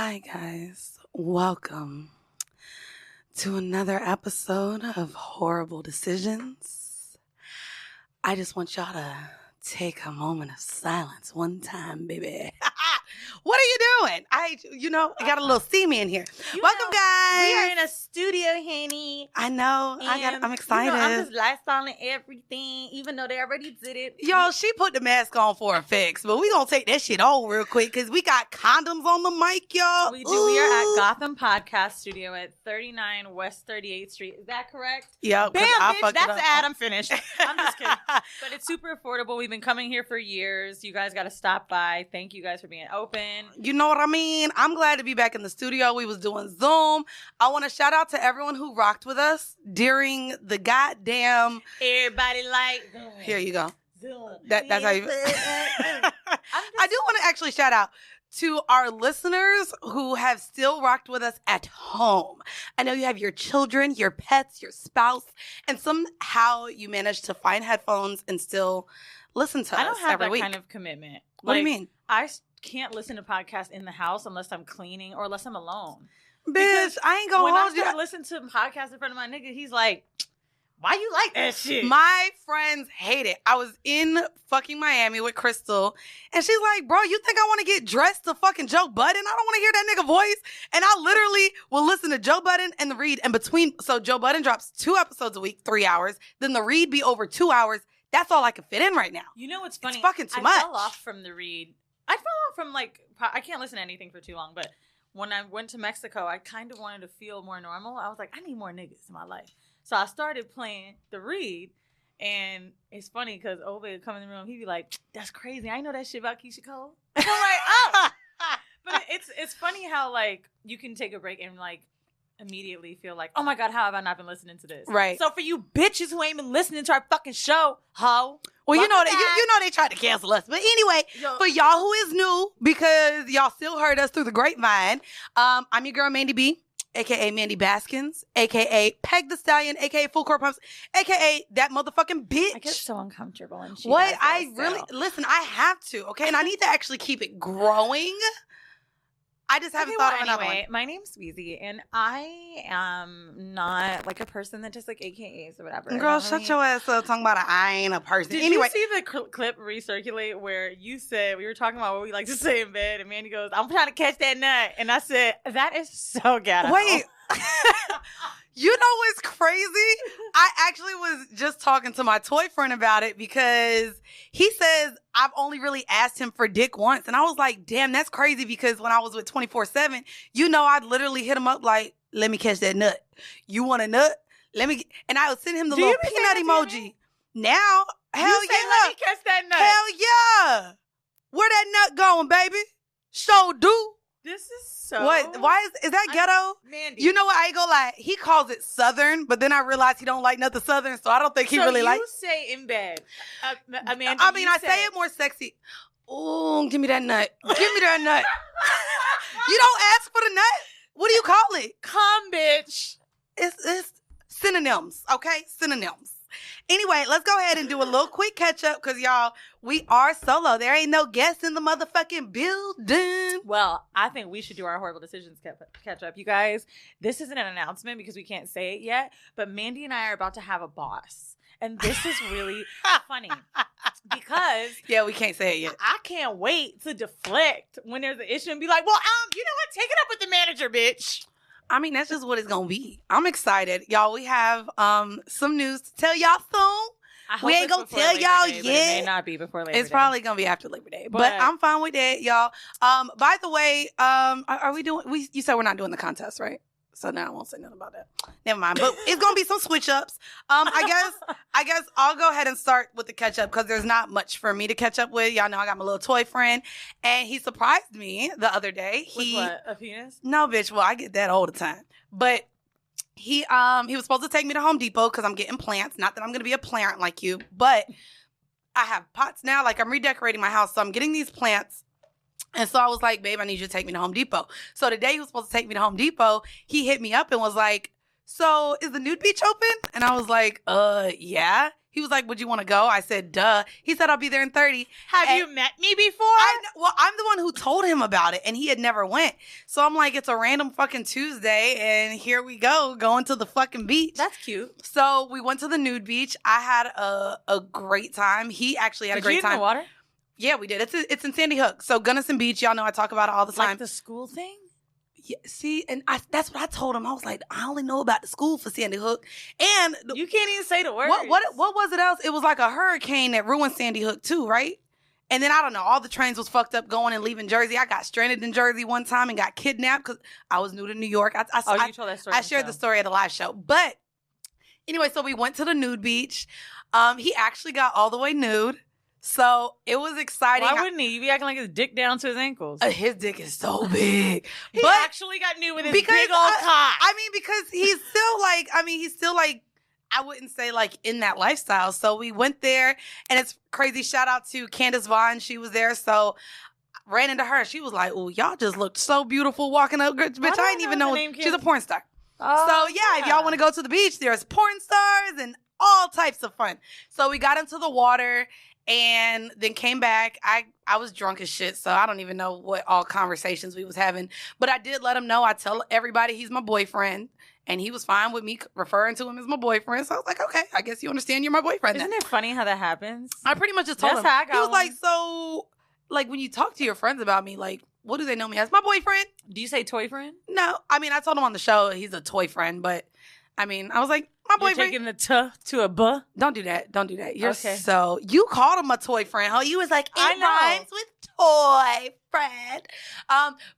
Hi, guys. Welcome to another episode of Horrible Decisions. I just want y'all to take a moment of silence one time, baby. What are you doing? I got a little steamy in here. Welcome, guys. We are in a studio, honey. I know. I'm excited. I'm just lifestyling everything, even though they already did it. Yo, she put the mask on for a fix, but we gonna take that shit off real quick because we got condoms on the mic, y'all. We do. Ooh. We are at Gotham Podcast Studio at 39 West 38th Street. Is that correct? Yeah. Bam, bitch. That's the ad. I'm finished. I'm just kidding. But it's super affordable. We've been coming here for years. You guys got to stop by. Thank you guys for being open. You know what I mean? I'm glad to be back in the studio. We was doing Zoom. I want to shout out to everyone who rocked with us during the goddamn... Everybody like... Here you go. Zoom. That's how you... I do want to actually shout out to our listeners who have still rocked with us at home. I know you have your children, your pets, your spouse, and somehow you managed to find headphones and still listen to us every week. I don't have that kind of commitment. What do you mean? I can't listen to podcasts in the house unless I'm cleaning or unless I'm alone. Bitch, because I ain't gonna hold you. When I listen to podcasts in front of my nigga, he's like, why you like that shit? My friends hate it. I was in fucking Miami with Crystal, and she's like, bro, you think I want to get dressed to fucking Joe Budden? I don't want to hear that nigga voice. And I literally will listen to Joe Budden and the read, and so Joe Budden drops 2 episodes a week, 3 hours. Then the read be over 2 hours. That's all I can fit in right now. You know what's funny? It's fucking too much. I fell off from the read. I fell off from I can't listen to anything for too long, but when I went to Mexico, I kind of wanted to feel more normal. I was like, I need more niggas in my life. So I started playing the read, and it's funny because Ove would come in the room, he'd be like, that's crazy. I know that shit about Keisha Cole. I'm like, oh. But it's funny how, you can take a break and, immediately feel like, oh my God, how have I not been listening to this? Right. So for you bitches who ain't been listening to our fucking show, ho. Well, you know they tried to cancel us. But anyway, for y'all who is new, because y'all still heard us through the grapevine, I'm your girl, Mandii B, a.k.a. Mandii Baskins, a.k.a. Peg the Stallion, a.k.a. Full Court Pumps, a.k.a. that motherfucking bitch. I get so uncomfortable when she What? does I this, really, so. listen, I have to, okay? And I need to actually keep it growing. I just haven't thought of another one. My name's Weezy, and I am not a person that just AKAs or whatever. Girl, shut your ass up talking about I ain't a person. Did you see the clip recirculate where you said, we were talking about what we like to say in bed, and Mandii goes, I'm trying to catch that nut. And I said, that is so ghetto. Wait. You know what's crazy? I actually was just talking to my toy friend about it because he says I've only really asked him for dick once. And I was like, damn, that's crazy because when I was with 24/7, I'd literally hit him up like, let me catch that nut. You want a nut? And I would send him the little peanut emoji. Now, hell you say, let me catch that nut. Hell yeah. Where that nut going, baby? So do. This is so... What? Why is that ghetto? Mandii. You know what? I ain't gonna lie. He calls it Southern, but then I realized he don't like nothing Southern, so I don't think he really likes... So you say in bed. Amanda, I say it more sexy. Ooh, give me that nut. Give me that nut. You don't ask for the nut? What do you call it? Come, bitch. It's synonyms, okay? Synonyms. Anyway, let's go ahead and do a little quick catch up because y'all, we are solo. There ain't no guests in the motherfucking building. Well, I think we should do our horrible decisions catch up. You guys, this isn't an announcement because we can't say it yet, but Mandii and I are about to have a boss. And this is really funny because... Yeah, we can't say it yet. I can't wait to deflect when there's an issue and be like, well, you know what? Take it up with the manager, bitch. I mean, that's just what it's going to be. I'm excited. Y'all, we have some news to tell y'all soon. We ain't going to tell y'all yet. It may not be before Labor Day. It's probably going to be after Labor Day. But I'm fine with that, y'all. By the way, are we doing... You said we're not doing the contest, right? So now I won't say nothing about that. Never mind. But it's going to be some switch ups. I guess I'll go ahead and start with the catch up because there's not much for me to catch up with. Y'all know I got my little toy friend. And he surprised me the other day. With what? A penis? No, bitch. Well, I get that all the time. But he was supposed to take me to Home Depot because I'm getting plants. Not that I'm going to be a plant like you. But I have pots now. I'm redecorating my house. So I'm getting these plants. And so I was like, babe, I need you to take me to Home Depot. So the day he was supposed to take me to Home Depot, he hit me up and was like, so is the nude beach open? And I was like, yeah. He was like, would you want to go? I said, duh. He said, I'll be there in 30. Have you met me before? Well, I'm the one who told him about it, and he had never went. So I'm like, it's a random fucking Tuesday, and here we go, going to the fucking beach. That's cute. So we went to the nude beach. I had a great time. He actually had a great time. Did you in the water? Yeah, we did. It's in Sandy Hook. So Gunnison Beach, y'all know I talk about it all the time. Like the school thing? Yeah, see, and that's what I told him. I was like, I only know about the school for Sandy Hook. And you can't even say the word. What was it else? It was like a hurricane that ruined Sandy Hook too, right? And then I don't know, all the trains was fucked up going and leaving Jersey. I got stranded in Jersey one time and got kidnapped because I was new to New York. You told that story. I shared the story at the live show. But anyway, so we went to the nude beach. He actually got all the way nude. So it was exciting. Why wouldn't he? You be acting like his dick down to his ankles. His dick is so big. He actually got nude with his big old cock. I mean, because he's still like, I wouldn't say like in that lifestyle. So we went there, and it's crazy. Shout out to Candace Vaughn. She was there. So I ran into her. She was like, oh, y'all just looked so beautiful walking up. Bitch, I didn't even know. She's a porn star. Oh, so yeah, if y'all want to go to the beach, there's porn stars and all types of fun. So we got into the water and then came back. I was drunk as shit, so I don't even know what all conversations we was having. But I did let him know. I tell everybody he's my boyfriend, and he was fine with me referring to him as my boyfriend. So I was like, okay, I guess you understand you're my boyfriend. Isn't it funny how that happens? I pretty much just told him. How I got he was like, so, like, when you talk to your friends about me, like, what do they know me as? My boyfriend. Do you say toy friend? No. I mean, I told him on the show he's a toy friend, but, I mean, I was like, my boyfriend. You're taking the to a buh? Don't do that. Don't do that. You're okay. So, you called him a toy friend, huh? You was like, it rhymes with toy friend.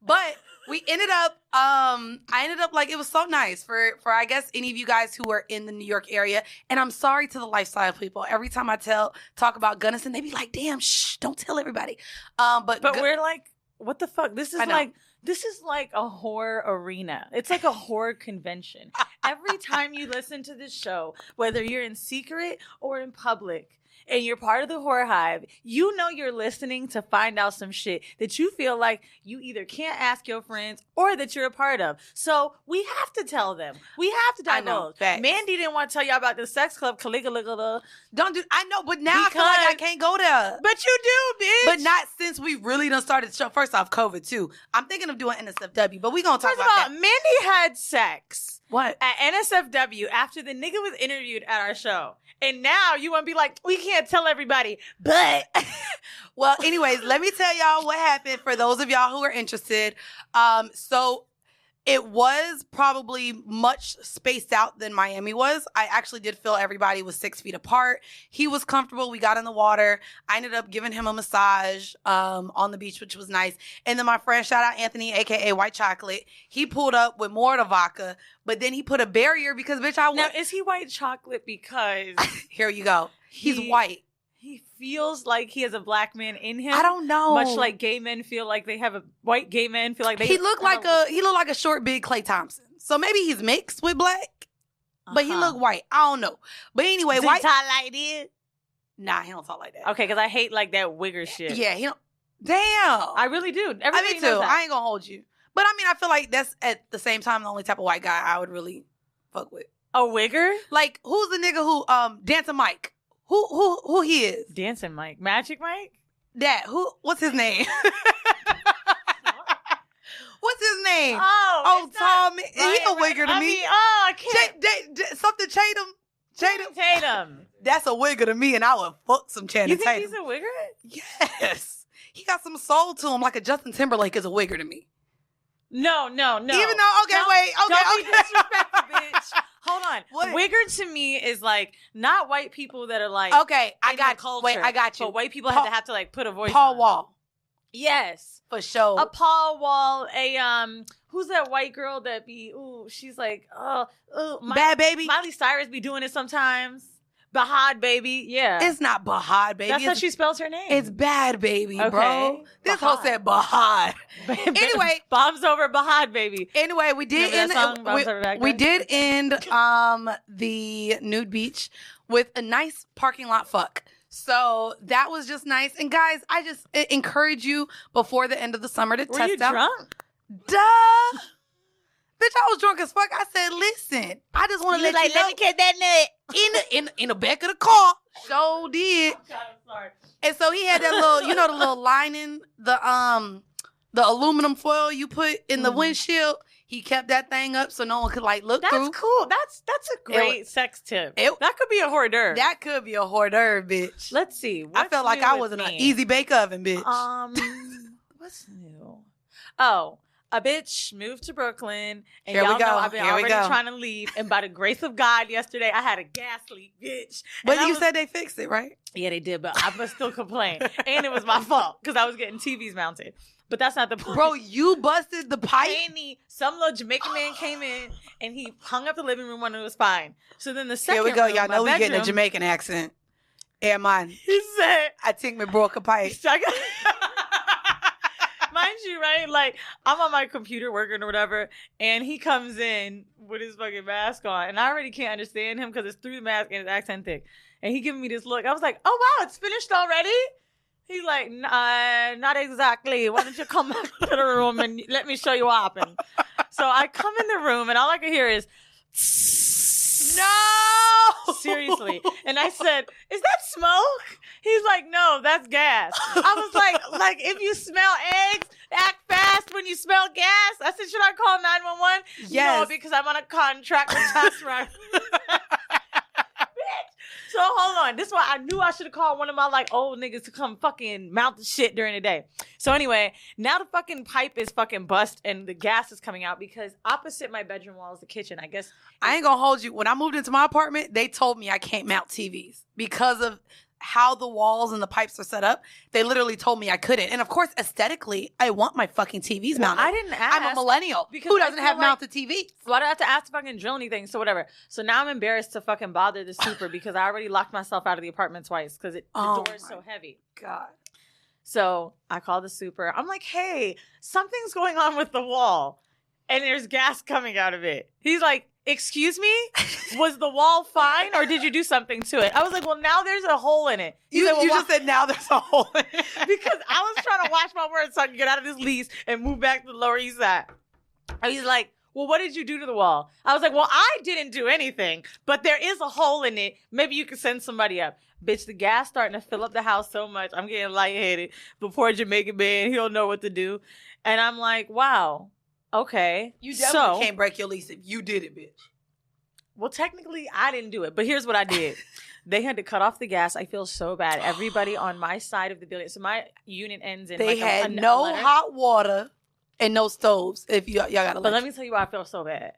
But we ended up, I ended up like, it was so nice for I guess any of you guys who are in the New York area. And I'm sorry to the lifestyle people. Every time I talk about Gunnison, they be like, damn, shh, don't tell everybody. But we're like, what the fuck? This is like a horror arena. It's like a horror convention. Every time you listen to this show, whether you're in secret or in public, and you're part of the horror hive, you know you're listening to find out some shit that you feel like you either can't ask your friends or that you're a part of. So we have to tell them. We have to divulge. Mandii didn't want to tell y'all about the sex club. Don't do. I know, but now I feel like I can't go there. But you do, bitch. But not since we really done started the show. First off, COVID too. I'm thinking of doing NSFW, but we gonna talk about that. Mandii had sex. What? At NSFW after the nigga was interviewed at our show. And now you want to be like, we can't tell everybody, but. Well, anyways, let me tell y'all what happened for those of y'all who are interested. So it was probably much spaced out than Miami was. I actually did feel everybody was 6 feet apart. He was comfortable. We got in the water. I ended up giving him a massage on the beach, which was nice. And then my friend, shout out Anthony, a.k.a. White Chocolate, he pulled up with more of the vodka, but then he put a barrier because, bitch, Now, is he white chocolate because... Here you go. He's white. He feels like he has a black man in him. I don't know. Much like gay men feel like they have white gay men feel like they. He looked like a short, big Klay Thompson. So maybe he's mixed with black, but he looked white. I don't know. But anyway, does white. He talk like this? Nah, he don't talk like that. Okay, because I hate like that wigger shit. Yeah, he don't. Damn. I really do. Me too. I ain't gonna hold you. But I mean, I feel like that's at the same time the only type of white guy I would really fuck with. A wigger? Like, who's the nigga who Dancing Mike? Who he is? Dancing Mike. Magic Mike? That. What's his name? What's his name? Oh, Tom. He a wigger to me. I can't. Something Tatum. That's a wigger to me, and I would fuck some Channing Tatum. You think he's a wigger? Yes. He got some soul to him, like a Justin Timberlake is a wigger to me. No. Even though, don't be disrespectful, bitch. Hold on. What? Wigger to me is like not white people that are like okay. I got culture, wait. I got you. But white people have to like put a voice. Paul on. Wall. Yes, for sure. A Paul Wall. Who's that white girl that be? Ooh, she's like Bad Baby. Miley Cyrus be doing it sometimes. Bahad Baby, yeah. It's not Bahad Baby. That's how she spells her name. It's Bad Baby, okay. bro. This hoe said Bahad. Anyway, bombs over Bahad Baby. Anyway, we did end the nude beach with a nice parking lot fuck. So that was just nice. And guys, I just encourage you before the end of the summer to test out. Were you drunk? Duh. Bitch, I was drunk as fuck. I said, listen, I just want to let you know. Let me catch that nut. In the back of the car. So did. God, I'm sorry. And so he had that little, you know, the little lining, the aluminum foil you put in the windshield. He kept that thing up so no one could like look through. That's cool. That's a great sex tip. That could be a hors d'oeuvre. That could be a hors d'oeuvre, bitch. Let's see. I felt like I was in an easy bake oven, bitch. What's new? Oh, a bitch moved to Brooklyn, and Here we y'all go. know I've been Here we already go. trying to leave. And by the grace of God, yesterday I had a gas leak, bitch. But you said they fixed it, right? Yeah, they did, but I must still complain. And it was my fault because I was getting TVs mounted. But that's not the point. Bro, you busted the pipe? Some little Jamaican man came in and he hung up the living room when it was fine. So then the second Here we go. room, Y'all know we bedroom, getting a Jamaican accent. Yeah, man. He said, I think me broke a pipe. mind you, right? Like, I'm on my computer working or whatever, and he comes in with his fucking mask on, and I already can't understand him because it's through the mask and his accent thick. And he giving me this look. I was like, oh, wow, it's finished already? He's like, not exactly. Why don't you come back to the room and let me show you what happened? So I come in the room, and all I can hear is, no! Seriously. And I said, is that smoke? He's like, no, that's gas. I was like, if you smell eggs, act fast when you smell gas. I said, should I call 911? Yes. No, because I'm on a contract with tax run. So hold on. This is why I knew I should have called one of my like old niggas to come fucking mount the shit during the day. So anyway, now the fucking pipe is fucking bust and the gas is coming out because opposite my bedroom wall is the kitchen. I guess I ain't gonna hold you. When I moved into my apartment, they told me I can't mount TVs because of how the walls and the pipes are set up. They literally told me I couldn't. And of course, aesthetically, I want my fucking TVs mounted. I didn't ask. I'm a millennial. Because who doesn't have mounted TVs? Why do I have to ask to fucking drill anything? So whatever. So now I'm embarrassed to fucking bother the super because I already locked myself out of the apartment twice because the door is so heavy. God. So I called the super. I'm like, hey, something's going on with the wall. And there's gas coming out of it. He's like, excuse me? Was the wall fine or did you do something to it? I was like, well, now there's a hole in it. You just said now there's a hole in it. Because I was trying to watch my words so I can get out of this lease and move back to the Lower East Side. And he's like, well, what did you do to the wall? I was like, well, I didn't do anything, but there is a hole in it. Maybe you could send somebody up. Bitch, the gas starting to fill up the house so much. I'm getting lightheaded. Before Jamaican man, he don't know what to do. And I'm like, wow. Okay. You definitely can't break your lease if you did it, bitch. Well, technically, I didn't do it. But here's what I did. They had to cut off the gas. I feel so bad. Everybody on my side of the building. So my unit ends in They had no hot water and no stoves. If y'all got to. But let me tell you why I feel so bad.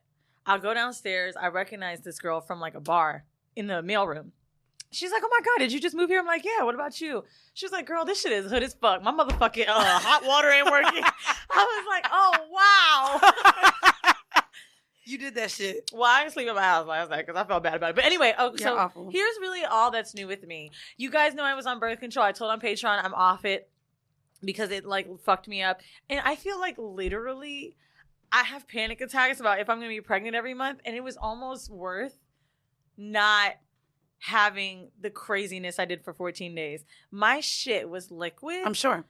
I'll go downstairs. I recognize this girl from like a bar in the mailroom. She's like, oh my God, did you just move here? I'm like, yeah, what about you? She was like, girl, this shit is hood as fuck. My motherfucking hot water ain't working. I was like, oh, wow. You did that shit. Well, I didn't sleep at my house last night because I felt bad about it. But anyway, so awful. Here's really all that's new with me. You guys know I was on birth control. I told on Patreon I'm off it because it like fucked me up. And I feel like literally I have panic attacks about if I'm going to be pregnant every month. And it was almost worth not having the craziness I did for 14 days. My shit was liquid. I'm sure.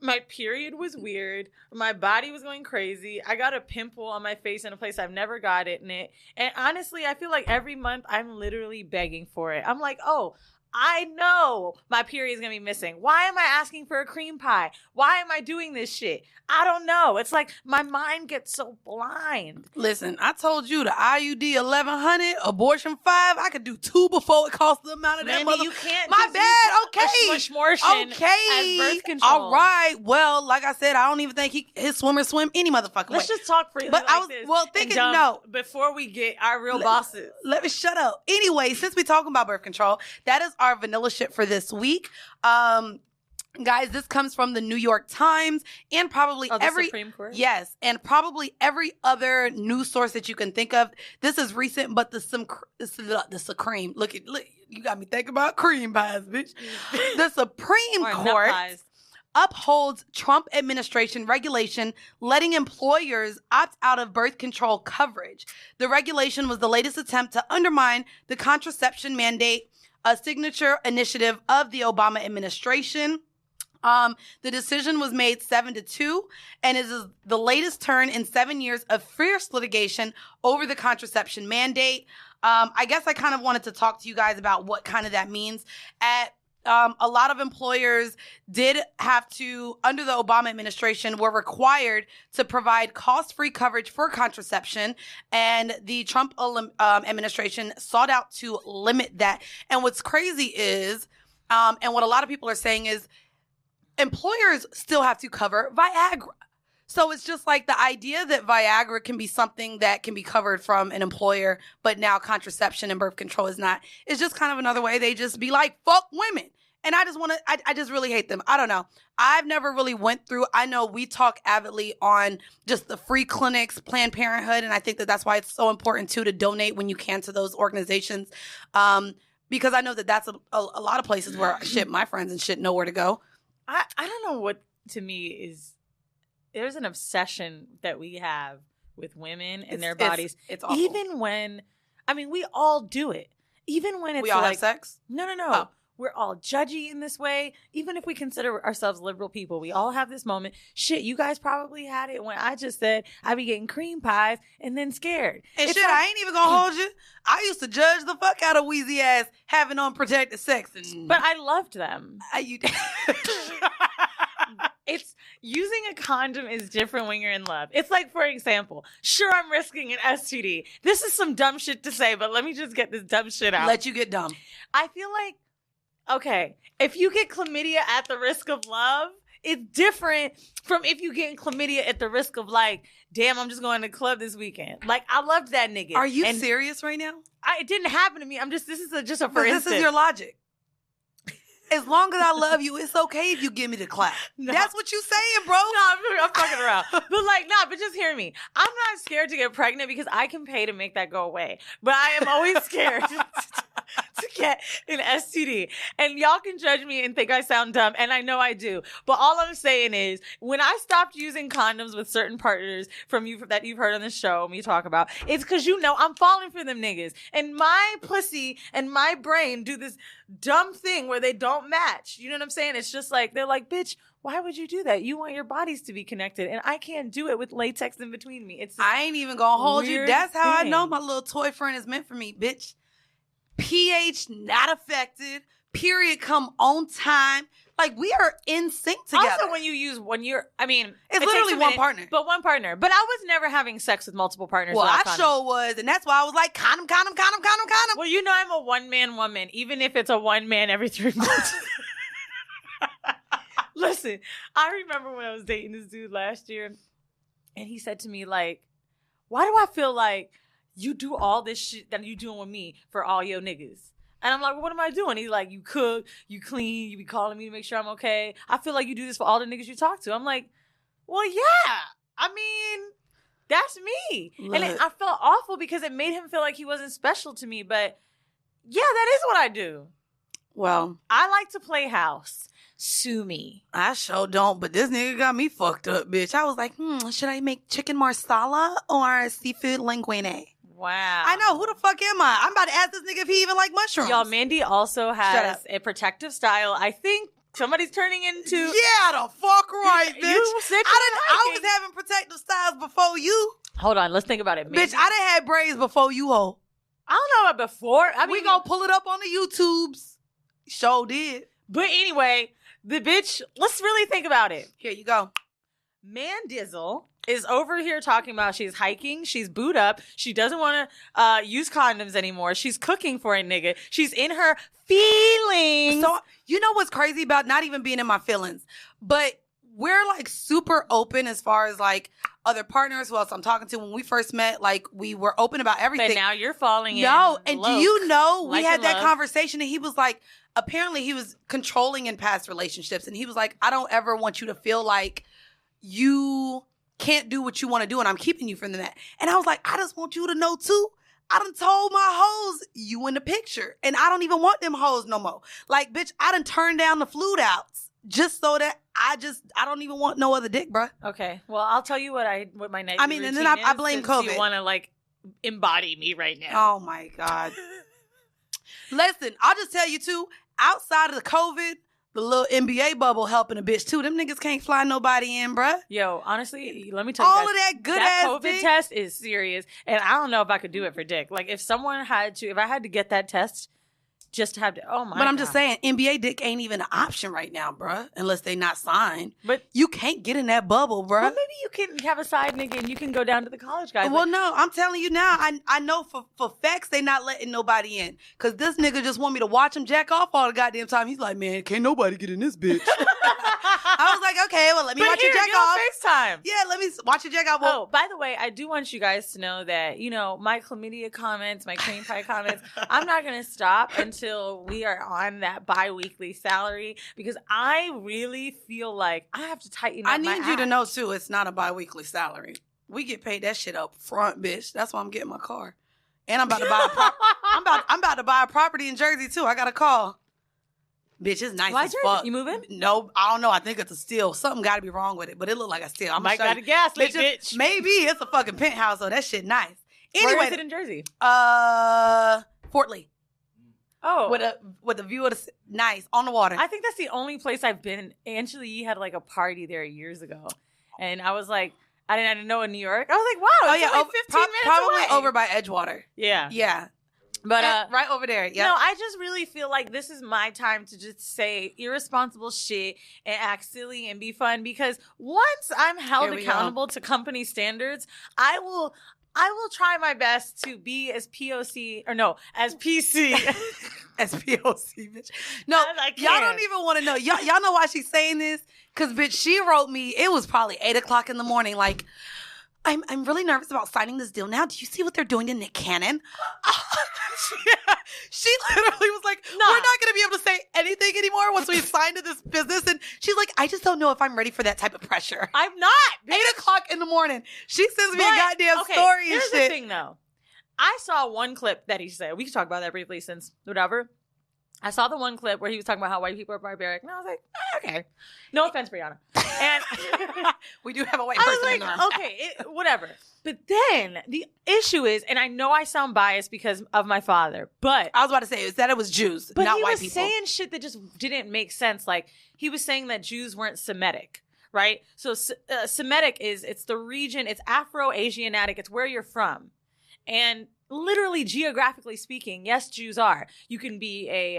My period was weird. My body was going crazy. I got a pimple on my face in a place I've never got it in it. And honestly, I feel like every month I'm literally begging for it. I'm like, oh, I know my period is going to be missing. Why am I asking for a cream pie? Why am I doing this shit? I don't know. It's like my mind gets so blind. Listen, I told you the IUD 1100, abortion 5. I could do 2 before it costs the amount of that Mandii, you can't. My bad. Okay. As birth control. All right. Well, like I said, I don't even think his swimmers swim any motherfucking way. Let's just talk freely. But like this thinking before we get our real bosses. Let me shut up. Anyway, since we're talking about birth control, that is our vanilla shit for this week. Guys, this comes from the New York Times and probably every Supreme Court? Yes, and probably every other news source that you can think of. This is recent, but the Supreme. Look, you got me thinking about cream pies, bitch. The Supreme Court upholds Trump administration regulation letting employers opt out of birth control coverage. The regulation was the latest attempt to undermine the contraception mandate, a signature initiative of the Obama administration. The decision was made 7-2, and it is the latest turn in 7 years of fierce litigation over the contraception mandate. I guess I kind of wanted to talk to you guys about what kind of that means. A lot of employers did have to, under the Obama administration, were required to provide cost-free coverage for contraception, and the Trump administration sought out to limit that. And what's crazy is, and what a lot of people are saying is, employers still have to cover Viagra. So it's just like the idea that Viagra can be something that can be covered from an employer, but now contraception and birth control is not. It's just kind of another way they just be like, fuck women. And I just really hate them. I don't know. I've never really went through, I know we talk avidly on just the free clinics, Planned Parenthood, and I think that that's why it's so important too to donate when you can to those organizations. Because I know that that's a lot of places where my friends and shit know where to go. I don't know what, to me, is, there's an obsession that we have with women and their bodies. It's awful. Even when, we all do it. Even when it's we all have sex? No. Oh. We're all judgy in this way. Even if we consider ourselves liberal people, we all have this moment. Shit, you guys probably had it when I just said I be getting cream pies and then scared. And it's shit, I ain't even gonna hold you. I used to judge the fuck out of Weezy ass having unprotected sex. But I loved them. It's using a condom is different when you're in love. It's like, for example, sure, I'm risking an STD. This is some dumb shit to say, but let me just get this dumb shit out. Let you get dumb. I feel like, okay, if you get chlamydia at the risk of love, it's different from if you get chlamydia at the risk of like, damn, I'm just going to the club this weekend. Like, I loved that nigga. Are you serious right now? It didn't happen to me. This is just a for instance. This is your logic. As long as I love you, it's okay if you give me the clap. No. That's what you saying, bro. No, I'm fucking around. But just hear me. I'm not scared to get pregnant because I can pay to make that go away. But I am always scared to get an STD. And y'all can judge me and think I sound dumb, and I know I do. But all I'm saying is, when I stopped using condoms with certain partners from you that you've heard on the show, me talk about, it's because I'm falling for them niggas. And my pussy and my brain do this dumb thing where they don't match. You know what I'm saying? It's just like, they're like, bitch, why would you do that? You want your bodies to be connected, and I can't do it with latex in between me. I ain't even gonna hold you. That's how thing. I know my little toy friend is meant for me, bitch. pH not affected. Period come on time. Like, we are in sync together. Also, when it's literally one partner. But one partner. But I was never having sex with multiple partners. Well, I sure was, and that's why I was like, condom. Well, I'm a one-man woman, even if it's a one man every 3 months. Listen, I remember when I was dating this dude last year, and he said to me, like, why do I feel like you do all this shit that you doing with me for all your niggas? And I'm like, well, what am I doing? He's like, you cook, you clean, you be calling me to make sure I'm okay. I feel like you do this for all the niggas you talk to. I'm like, well, yeah. That's me. Look. And I felt awful because it made him feel like he wasn't special to me. But yeah, that is what I do. Well, I like to play house. Sue me. I sure don't, but this nigga got me fucked up, bitch. I was like, should I make chicken marsala or seafood linguine? Wow. I know. Who the fuck am I? I'm about to ask this nigga if he even like mushrooms. Y'all, Mandii also has a protective style. I think somebody's turning into... Yeah, the fuck right, bitch. I was having protective styles before you. Hold on. Let's think about it. Bitch, I done had braids before you, ho. I don't know about before. We gonna pull it up on the YouTubes. Sure did. But anyway, the bitch, let's really think about it. Here you go. Mandizzle is over here talking about she's hiking, she's booed up, she doesn't want to use condoms anymore, she's cooking for a nigga, she's in her feelings. So, you know what's crazy about not even being in my feelings? But we're like super open as far as like other partners who else I'm talking to. When we first met, like we were open about everything. But now you're falling in. No, and do you know we had that love. conversation and he was like, apparently he was controlling in past relationships. And he was like, I don't ever want you to feel like you can't do what you want to do and I'm keeping you from that. And I was like, I just want you to know too, I done told my hoes you in the picture and I don't even want them hoes no more. Like, bitch, I done turned down the flute outs just so that I don't even want no other dick, bruh. Okay. Well, I'll tell you what my night routine and then I blame COVID. You want to like embody me right now. Oh my God. Listen, I'll just tell you too, outside of the COVID, the little NBA bubble helping a bitch too. Them niggas can't fly nobody in, bruh. Yo, honestly, let me tell you All guys, of that good that ass COVID dick. test is serious, and I don't know if I could do it for dick. Like, if I had to get that test just to have to, oh my But I'm God. just saying, NBA dick ain't even an option right now, bruh, unless they not signed. But You can't get in that bubble, bruh. well, maybe you can have a side nigga and you can go down to the college guys. Well, no, I'm telling you now. I know for facts they not letting nobody in. Because this nigga just want me to watch him jack off all the goddamn time. He's like, man, can't nobody get in this bitch. I was like, okay, well, let me watch you jack off. FaceTime. Yeah, let me watch you jack off. Oh, by the way, I do want you guys to know that, my chlamydia comments, my cream pie comments, I'm not going to stop until we are on that bi-weekly salary, because I really feel like I have to tighten up I my need you to act. know, too, it's not a bi-weekly salary. We get paid that shit up front, bitch. That's why I'm getting my car. And I'm about to buy I'm about to buy a property in Jersey, too. I got a call. Bitch, it's nice Why as Jersey? fuck. You moving? No, I don't know. I think it's a steal. Something got to be wrong with it, but it look like a steal. I'm Might got a gaslight, bitch. Maybe it's a fucking penthouse, so that shit nice. Where Anyway, is it in Jersey? Fort Lee Oh. with a view of the nice on the water. I think that's the only place I've been. Angela Yee had like a party there years ago. And I was like, I didn't know in New York. I was like, wow, it's only 15 minutes probably away. over by Edgewater. Yeah. Yeah. But Right over there. Yeah. No, I just really feel like this is my time to just say irresponsible shit and act silly and be fun, because once I'm held Here we accountable to company standards, I will try my best to be as POC or no, as PC. SPOC, bitch. No, As I y'all can. don't even want to know. Y'all know why she's saying this? Because, bitch, she wrote me. It was probably 8 o'clock in the morning. Like, I'm really nervous about signing this deal now. Do you see what they're doing to Nick Cannon? She literally was like, Nah. we're not going to be able to say anything anymore once we sign to this business. And she's like, I just don't know if I'm ready for that type of pressure. I'm not. 8 o'clock in the morning. She sends me a But, goddamn okay, story and here's shit. the thing, though. I saw one clip that he said. We can talk about that briefly since whatever. I saw the one clip where he was talking about how white people are barbaric. And I was like, okay. No offense, Brianna. And We do have a white I person was in the room. like, okay, whatever. But then the issue is, and I know I sound biased because of my father, but I was about to say, is that it was Jews, but not he white was people. saying shit that just didn't make sense. Like, he was saying that Jews weren't Semitic, right? So Semitic it's the region, it's Afro-Asiatic, it's where you're from. And literally, geographically speaking, yes, Jews are. You can be a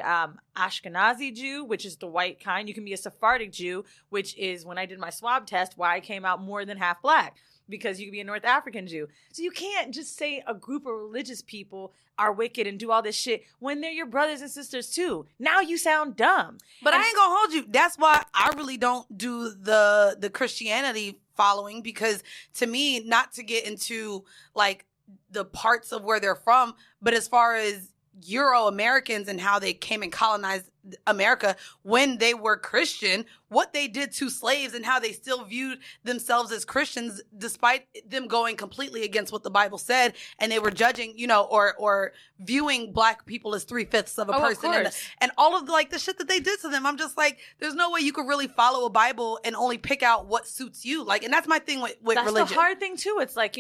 Ashkenazi Jew, which is the white kind. You can be a Sephardic Jew, which is, when I did my swab test, why I came out more than half black. Because you can be a North African Jew. So you can't just say a group of religious people are wicked and do all this shit when they're your brothers and sisters too. Now you sound dumb. But I ain't gonna hold you. That's why I really don't do the Christianity following, because to me, not to get into like the parts of where they're from, but as far as Euro-Americans and how they came and colonized America when they were Christian, what they did to slaves and how they still viewed themselves as Christians despite them going completely against what the Bible said, and they were judging, or viewing black people as 3/5 of a person, and all of the shit that they did to them. I'm just like, there's no way you could really follow a Bible and only pick out what suits you. Like, and that's my thing with That's religion. the hard thing too. It's like,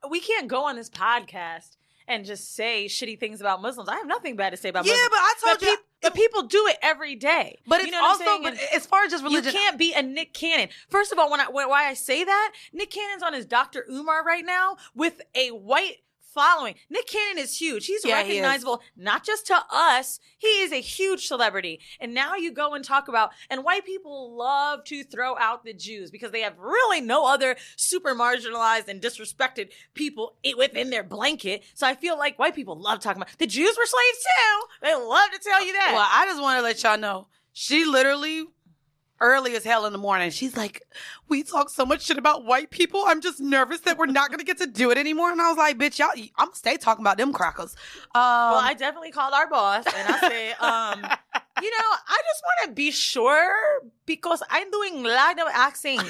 we can't go on this podcast and just say shitty things about Muslims. I have nothing bad to say about Muslims. Yeah, but I told you. But people do it every day. But it's you know what I'm also, saying? but And as far as just religion, you can't be a Nick Cannon. First of all, why I say that, Nick Cannon's on his Dr. Umar right now with a white following. Nick Cannon is huge. He's recognizable, not just to us. He is a huge celebrity. And now you go and talk about, and white people love to throw out the Jews because they have really no other super marginalized and disrespected people within their blanket. So I feel like white people love talking about, the Jews were slaves too. They love to tell you that. Well, I just want to let y'all know, she literally, early as hell in the morning, she's like, we talk so much shit about white people. I'm just nervous that we're not going to get to do it anymore. And I was like, bitch, y'all, I'm going to stay talking about them crackers. Well, I definitely called our boss and I say, I just want to be sure because I'm doing a lot of accent.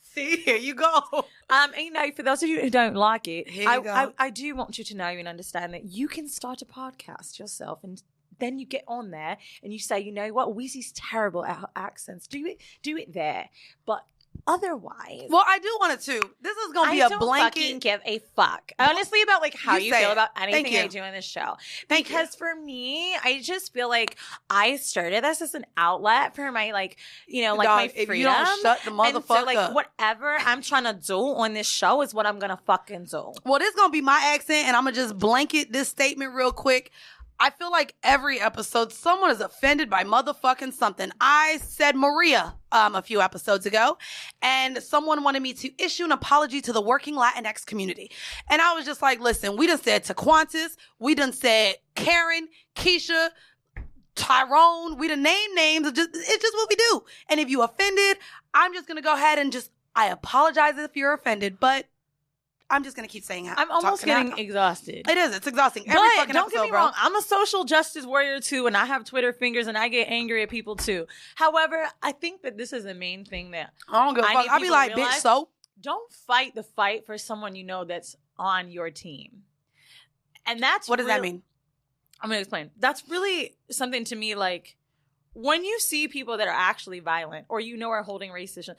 See, here you go. And for those of you who don't like it, Here you go. I do want you to know and understand that you can start a podcast yourself, and then you get on there and you say, you know what, Weezy's terrible at accents. Do it there. But otherwise. Well, I do want it to. This is going to be I a don't blanket. fucking give a fuck. Honestly, about like how you say feel it. about Thank anything I you. do in this show. Thank Because for me, I just feel like I started this as an outlet for my like, you know, like Dog, my if freedom. you don't shut the And so motherfucker like up. whatever I'm trying to do on this show is what I'm gonna fucking do. Well, this is going to be my accent, and I'm going to just blanket this statement real quick. I feel like every episode, someone is offended by motherfucking something. I said Maria a few episodes ago, and someone wanted me to issue an apology to the working Latinx community. And I was just like, listen, we done said Taquantis, we done said Karen, Keisha, Tyrone, we done named names. It's just what we do. And if you offended, I'm just going to go ahead and I apologize if you're offended, but I'm just going to keep saying it. I'm almost getting exhausted. It is. It's exhausting. Every But fucking don't episode, get me bro. wrong, I'm a social justice warrior too, and I have Twitter fingers, and I get angry at people too. However, I think that this is the main thing that I don't give a I fuck. need I'll be people to like, bitch, realize- so? don't fight the fight for someone you know that's on your team. And that's What does that mean? I'm going to explain. That's really something to me like when you see people that are actually violent or you know are holding racism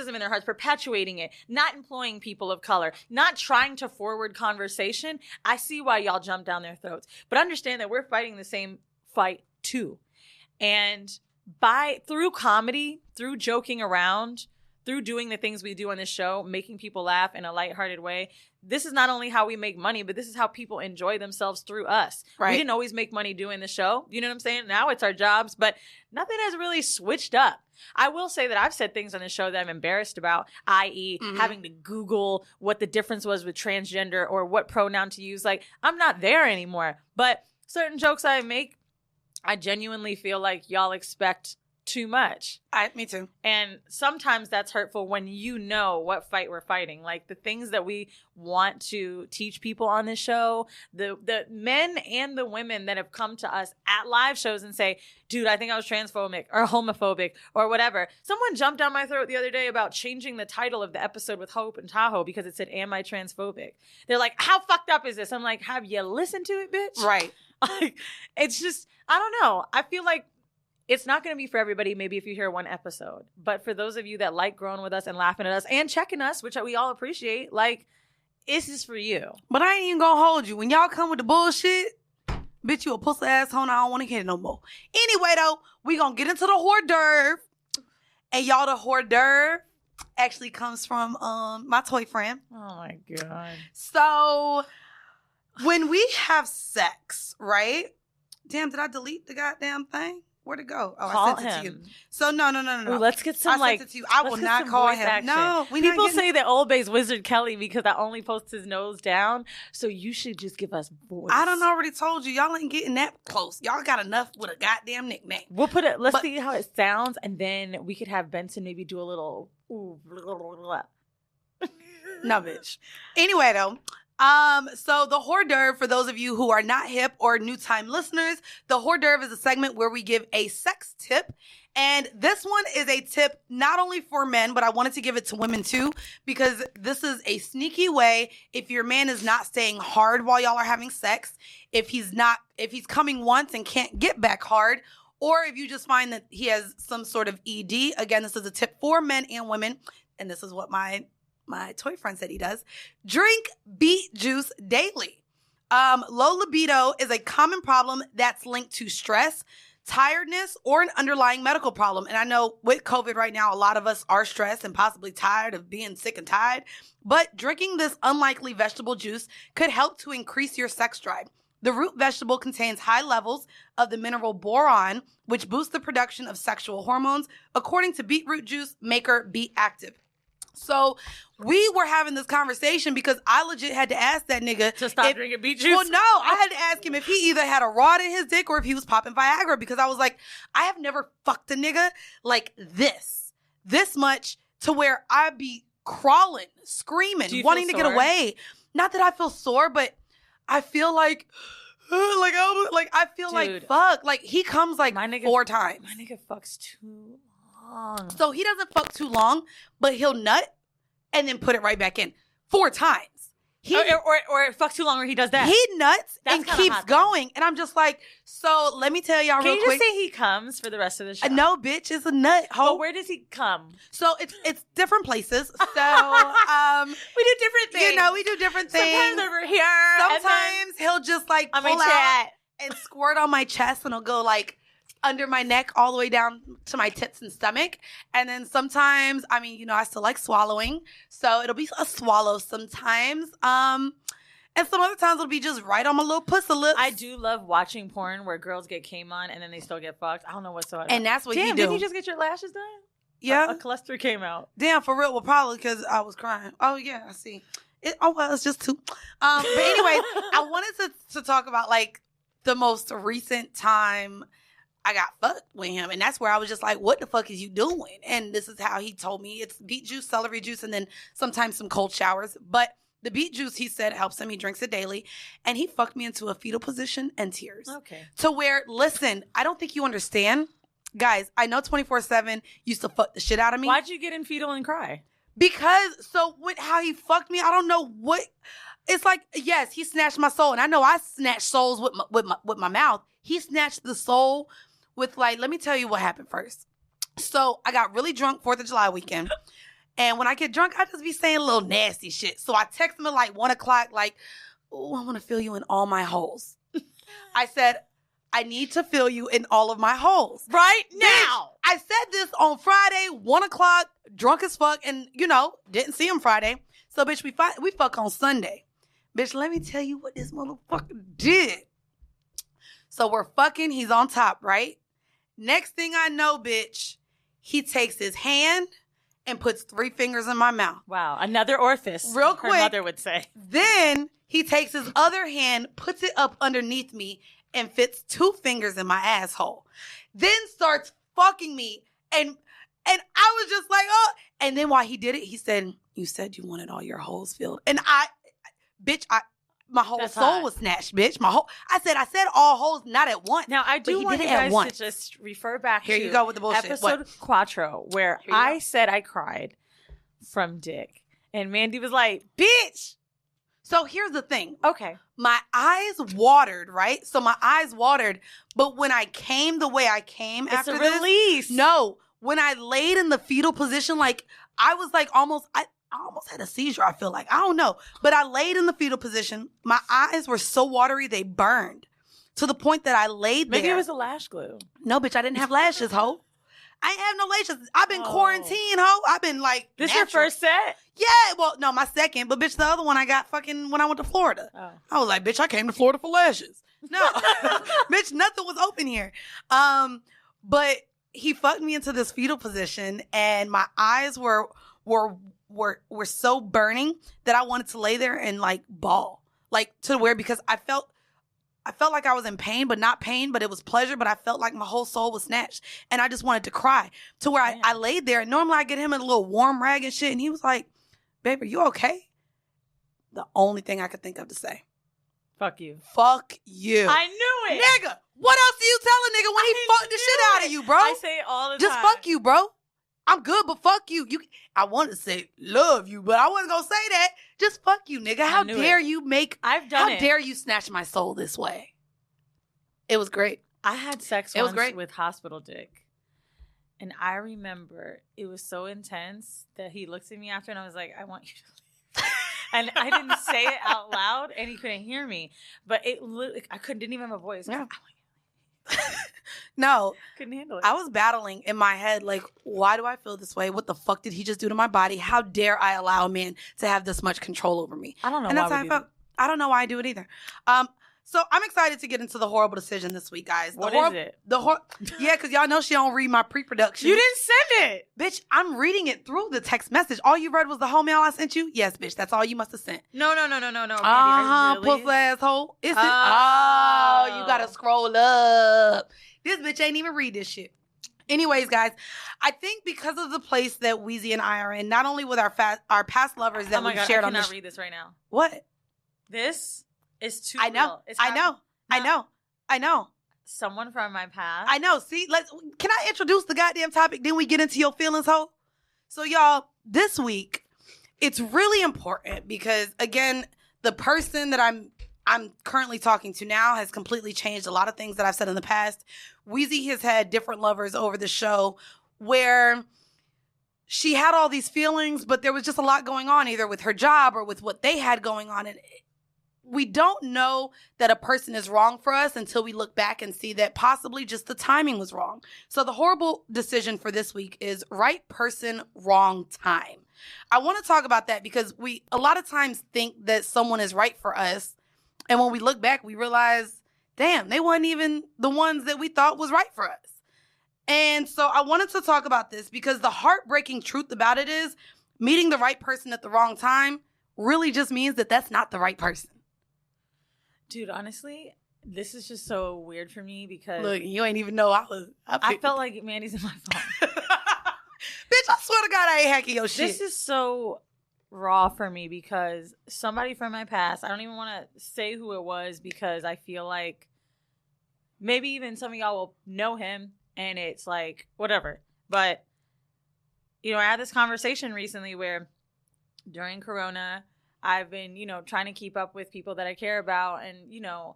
in their hearts, perpetuating it, not employing people of color, not trying to forward conversation, I see why y'all jump down their throats. But understand that we're fighting the same fight too. And through comedy, through joking around, through doing the things we do on this show, making people laugh in a lighthearted way, this is not only how we make money, but this is how people enjoy themselves through us. Right. We didn't always make money doing the show. You know what I'm saying? Now it's our jobs, but nothing has really switched up. I will say that I've said things on the show that I'm embarrassed about, i.e. having to Google what the difference was with transgender or what pronoun to use. Like, I'm not there anymore. But certain jokes I make, I genuinely feel like y'all expect too much. Me too. And sometimes that's hurtful when you know what fight we're fighting. Like the things that we want to teach people on this show, the men and the women that have come to us at live shows and say, dude, I think I was transphobic or homophobic or whatever. Someone jumped down my throat the other day about changing the title of the episode with Hope and Tahoe because it said, am I transphobic? They're like, how fucked up is this? I'm like, have you listened to it, bitch? Right. Like, it's just, I don't know. I feel like it's not going to be for everybody, maybe if you hear one episode. But for those of you that like growing with us and laughing at us and checking us, which we all appreciate, like, this is for you. But I ain't even gonna hold you. When y'all come with the bullshit, bitch, you a pussy asshole, and I don't want to hear it no more. Anyway, though, we gonna get into the hors d'oeuvre. And y'all, the hors d'oeuvre actually comes from my toy friend. Oh, my God. So when we have sex, right? Damn, did I delete the goddamn thing? Where'd it go? Oh, Call I sent it to you. him. So no. Ooh, let's get some, I sent it to you. I will not call him. Action. No, people say that Old Bay's Wizard Kelly because I only post his nose down. So you should just give us voice. I done already told you. Y'all ain't getting that close. Y'all got enough with a goddamn nickname. We'll put it. Let's see how it sounds, and then we could have Benson maybe do a little. Ooh, blah, blah, blah. No, bitch. Anyway, though. So the hors d'oeuvre, for those of you who are not hip or new time listeners, the hors d'oeuvre is a segment where we give a sex tip. And this one is a tip not only for men, but I wanted to give it to women too, because this is a sneaky way. If your man is not staying hard while y'all are having sex, if he's coming once and can't get back hard, or if you just find that he has some sort of ED, again, this is a tip for men and women. And this is what my toy friend said he does. Drink beet juice daily. Low libido is a common problem that's linked to stress, tiredness, or an underlying medical problem. And I know with COVID right now, a lot of us are stressed and possibly tired of being sick and tired. But drinking this unlikely vegetable juice could help to increase your sex drive. The root vegetable contains high levels of the mineral boron, which boosts the production of sexual hormones, according to beetroot juice maker Be Active. So we were having this conversation because I legit had to ask that nigga to stop drinking beet juice. Well, no, I had to ask him if he either had a rod in his dick or if he was popping Viagra, because I was like, I have never fucked a nigga like this much to where I'd be crawling, screaming, wanting to get away. Not that I feel sore, but I feel like I feel like fuck. Like he comes like 4 times. My nigga fucks too long. So he doesn't fuck too long, but he'll nut and then put it right back in 4 times. Or it fucks too long, or he does that. He nuts That's and kinda keeps hot, though. going. And I'm just like, so let me tell y'all Can real you quick. just say he comes for the rest of the show? No, bitch, it's a nut. But Ho. where does he come? So it's different places. So We do different things. you know, we do different things. Sometimes over here. and then Sometimes he'll just like on my pull out chat. and squirt on my chest, and it'll go like under my neck all the way down to my tits and stomach. And then sometimes, I mean, you know, I still like swallowing, so it'll be a swallow sometimes. And some other times it'll be just right on my little pussy lips. I do love watching porn where girls get came on and then they still get fucked. I don't know what's so hard. And that's what he Damn, do. didn't you just get your lashes done? Yeah. A cluster came out. Damn, for real. Well, probably because I was crying. Oh, yeah, I see. Well, it's just two. But anyway, I wanted to talk about, like, the most recent time I got fucked with him. And that's where I was just like, what the fuck is you doing? And this is how he told me. It's beet juice, celery juice, and then sometimes some cold showers. But the beet juice, he said, helps him. He drinks it daily. And he fucked me into a fetal position and tears. Okay. To where, listen, I don't think you understand. Guys, I know 24/7 used to fuck the shit out of me. Why'd you get in fetal and cry? Because, so with how he fucked me, I don't know what. It's like, yes, he snatched my soul. And I know I snatched souls with my mouth. He snatched the soul with, like, let me tell you what happened first. So I got really drunk 4th of July weekend. And when I get drunk, I just be saying little nasty shit. So I text him at like 1 o'clock, like, oh, I want to feel you in all my holes. I said, I need to feel you in all of my holes. Right Bitch, now. I said this on Friday, 1 o'clock, drunk as fuck, and, you know, didn't see him Friday. So, bitch, we fuck on Sunday. Bitch, let me tell you what this motherfucker did. So we're fucking, he's on top, right? Next thing I know, bitch, he takes his hand and puts 3 fingers in my mouth. Wow. Another orifice. Real Her quick. mother would say. Then he takes his other hand, puts it up underneath me, and fits 2 fingers in my asshole. Then starts fucking me. And I was just like, oh. And then while he did it, he said, you said you wanted all your holes filled. And my whole That's soul hot. was snatched, bitch. I said all holes, not at once. Now, I But do he want did you it at guys once. to just refer back Here to you go with the bullshit. episode What? Quattro, where Here you I go. said I cried from dick. And Mandii was like, bitch. So here's the thing. Okay. My eyes watered, right? So my eyes watered, but when I came the way I came It's after a this, release. no, when I laid in the fetal position, like I was like I almost had a seizure, I feel like. I don't know. But I laid in the fetal position. My eyes were so watery, they burned to the point that I laid there. Maybe it was the lash glue. No, bitch, I didn't have lashes, ho. I ain't have no lashes. I've been Oh. quarantined, ho. I've been like This natural. your first set? Yeah, well, no, my second. But bitch, the other one I got fucking when I went to Florida. Oh. I was like, bitch, I came to Florida for lashes. No, bitch, nothing was open here. But he fucked me into this fetal position, and my eyes were so burning that I wanted to lay there and like bawl, like to where because I felt like I was in pain, but not pain, but it was pleasure. But I felt like my whole soul was snatched, and I just wanted to cry. To where I laid there, and normally I get him in a little warm rag and shit, and he was like, "Babe, are you okay?" The only thing I could think of to say. Fuck you. Fuck you. I knew it. Nigga, what else do you tell a nigga when he I fucked the shit knew out it. of you, bro? I say it all the Just time. fuck you, bro. I'm good, but fuck you. I wanted to say love you, but I wasn't gonna say that. Just fuck you, nigga. How knew dare it. you make I've done it. How dare you snatch my soul this way? It was great. I had sex It was once great. with hospital dick. And I remember it was so intense that he looked at me after and I was like, I want you to leave. And I didn't say it out loud and he couldn't hear me. But I didn't even have a voice. Yeah. I want you to leave. No, Couldn't handle it. I was battling in my head, like, why do I feel this way? What the fuck did he just do to my body? How dare I allow a man to have this much control over me? I don't know And why that's how we I do felt. I don't know why I do it either. So I'm excited to get into the horrible decision this week, guys. What is it? Yeah, because y'all know she don't read my pre-production. You didn't send it. Bitch, I'm reading it through the text message. All you read was the whole mail I sent you? Yes, bitch. That's all you must have sent. No. Really? Pussy asshole. Is it? Oh. Oh, you gotta scroll up. This bitch ain't even read this shit. Anyways, guys, I think because of the place that Weezy and I are in, not only with our past lovers that Oh my we've God, shared I on cannot this. read this right now. What? This is too I know. real. It's I know. I know. someone from my past. I know. See, can I introduce the goddamn topic? Then we get into your feelings, ho. So, y'all, this week, it's really important because, again, the person that I'm currently talking to now has completely changed a lot of things that I've said in the past. Weezy has had different lovers over the show where she had all these feelings, but there was just a lot going on either with her job or with what they had going on. And we don't know that a person is wrong for us until we look back and see that possibly just the timing was wrong. So the horrible decision for this week is right person, wrong time. I want to talk about that because we a lot of times think that someone is right for us. And when we look back, we realize, damn, they weren't even the ones that we thought was right for us. And so I wanted to talk about this because the heartbreaking truth about it is meeting the right person at the wrong time really just means that that's not the right person. Dude, honestly, this is just so weird for me because... Look, you ain't even know I felt like Mandi's in my phone. Bitch, I swear to God, I ain't hacking your shit. This is so raw for me because somebody from my past, I don't even want to say who it was because I feel like maybe even some of y'all will know him and it's like, whatever. But, you know, I had this conversation recently where during Corona... I've been, you know, trying to keep up with people that I care about and, you know,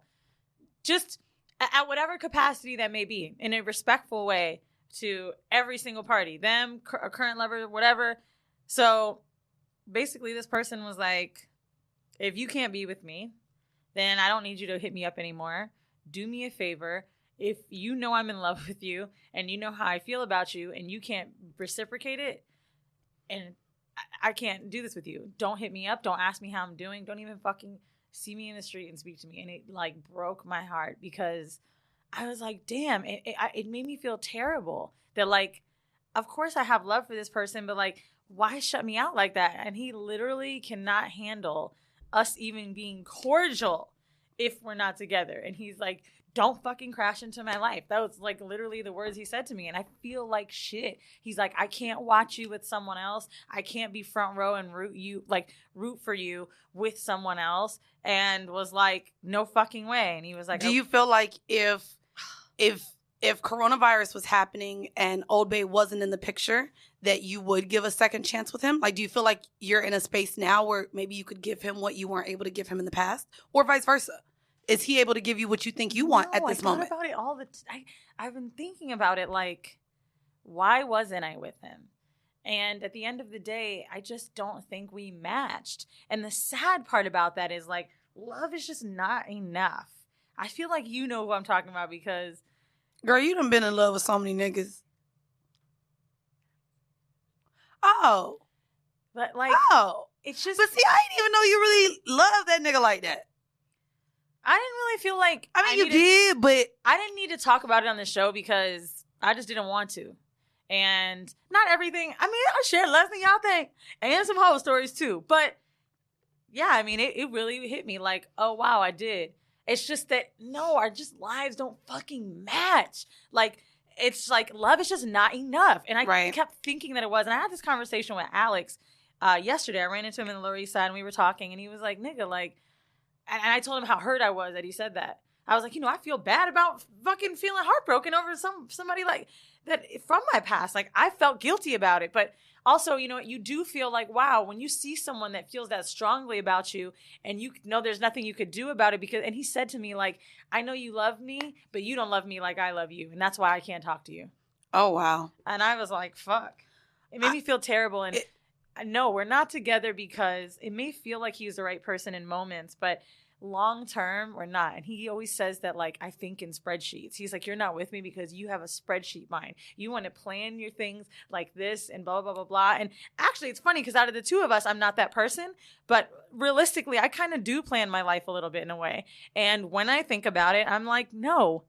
just at whatever capacity that may be in a respectful way to every single party, them, a current lover, whatever. So basically this person was like, if you can't be with me, then I don't need you to hit me up anymore. Do me a favor. If you know I'm in love with you and you know how I feel about you and you can't reciprocate it and I can't do this with you. Don't hit me up. Don't ask me how I'm doing. Don't even fucking see me in the street and speak to me. And it like broke my heart because I was like, damn, it made me feel terrible that like, of course I have love for this person, but like, why shut me out like that? And he literally cannot handle us even being cordial if we're not together. And he's like, don't fucking crash into my life. That was like literally the words he said to me. And I feel like shit. He's like, I can't watch you with someone else. I can't be front row and root for you with someone else. And was like, no fucking way. And he was like, do you feel like if coronavirus was happening and Old Bay wasn't in the picture, that you would give a second chance with him? Like, do you feel like you're in a space now where maybe you could give him what you weren't able to give him in the past, or vice versa? Is he able to give you what you think you want at this moment? I thought about it all I've been thinking about it like, why wasn't I with him? And at the end of the day, I just don't think we matched. And the sad part about that is like, love is just not enough. I feel like you know who I'm talking about because... Girl, you done been in love with so many niggas. Oh. But like... Oh. It's just... But see, I didn't even know you really loved that nigga like that. I didn't really feel like... I mean, you did, but... I didn't need to talk about it on the show because I just didn't want to. And not everything... I mean, I shared less than y'all think. And some whole stories, too. But, yeah, I mean, it really hit me like, oh, wow, I did. It's just that, no, our just lives don't fucking match. Like, it's like, love is just not enough. And I kept thinking that it was. And I had this conversation with Alex yesterday. I ran into him in the Lower East Side, and we were talking. And he was like, nigga, like... And I told him how hurt I was that he said that. I was like, you know, I feel bad about fucking feeling heartbroken over somebody like that from my past. Like, I felt guilty about it. But also, you know, you do feel like, wow, when you see someone that feels that strongly about you and you know there's nothing you could do about it because, and he said to me, like, I know you love me, but you don't love me like I love you. And that's why I can't talk to you. Oh, wow. And I was like, fuck. It made me feel terrible. And no, we're not together because it may feel like he's the right person in moments, but long term, we're not. And he always says that, like, I think in spreadsheets. He's like, you're not with me because you have a spreadsheet mind. You want to plan your things like this and blah, blah, blah, blah. And actually, it's funny because out of the two of us, I'm not that person. But realistically, I kind of do plan my life a little bit in a way. And when I think about it, I'm like, no.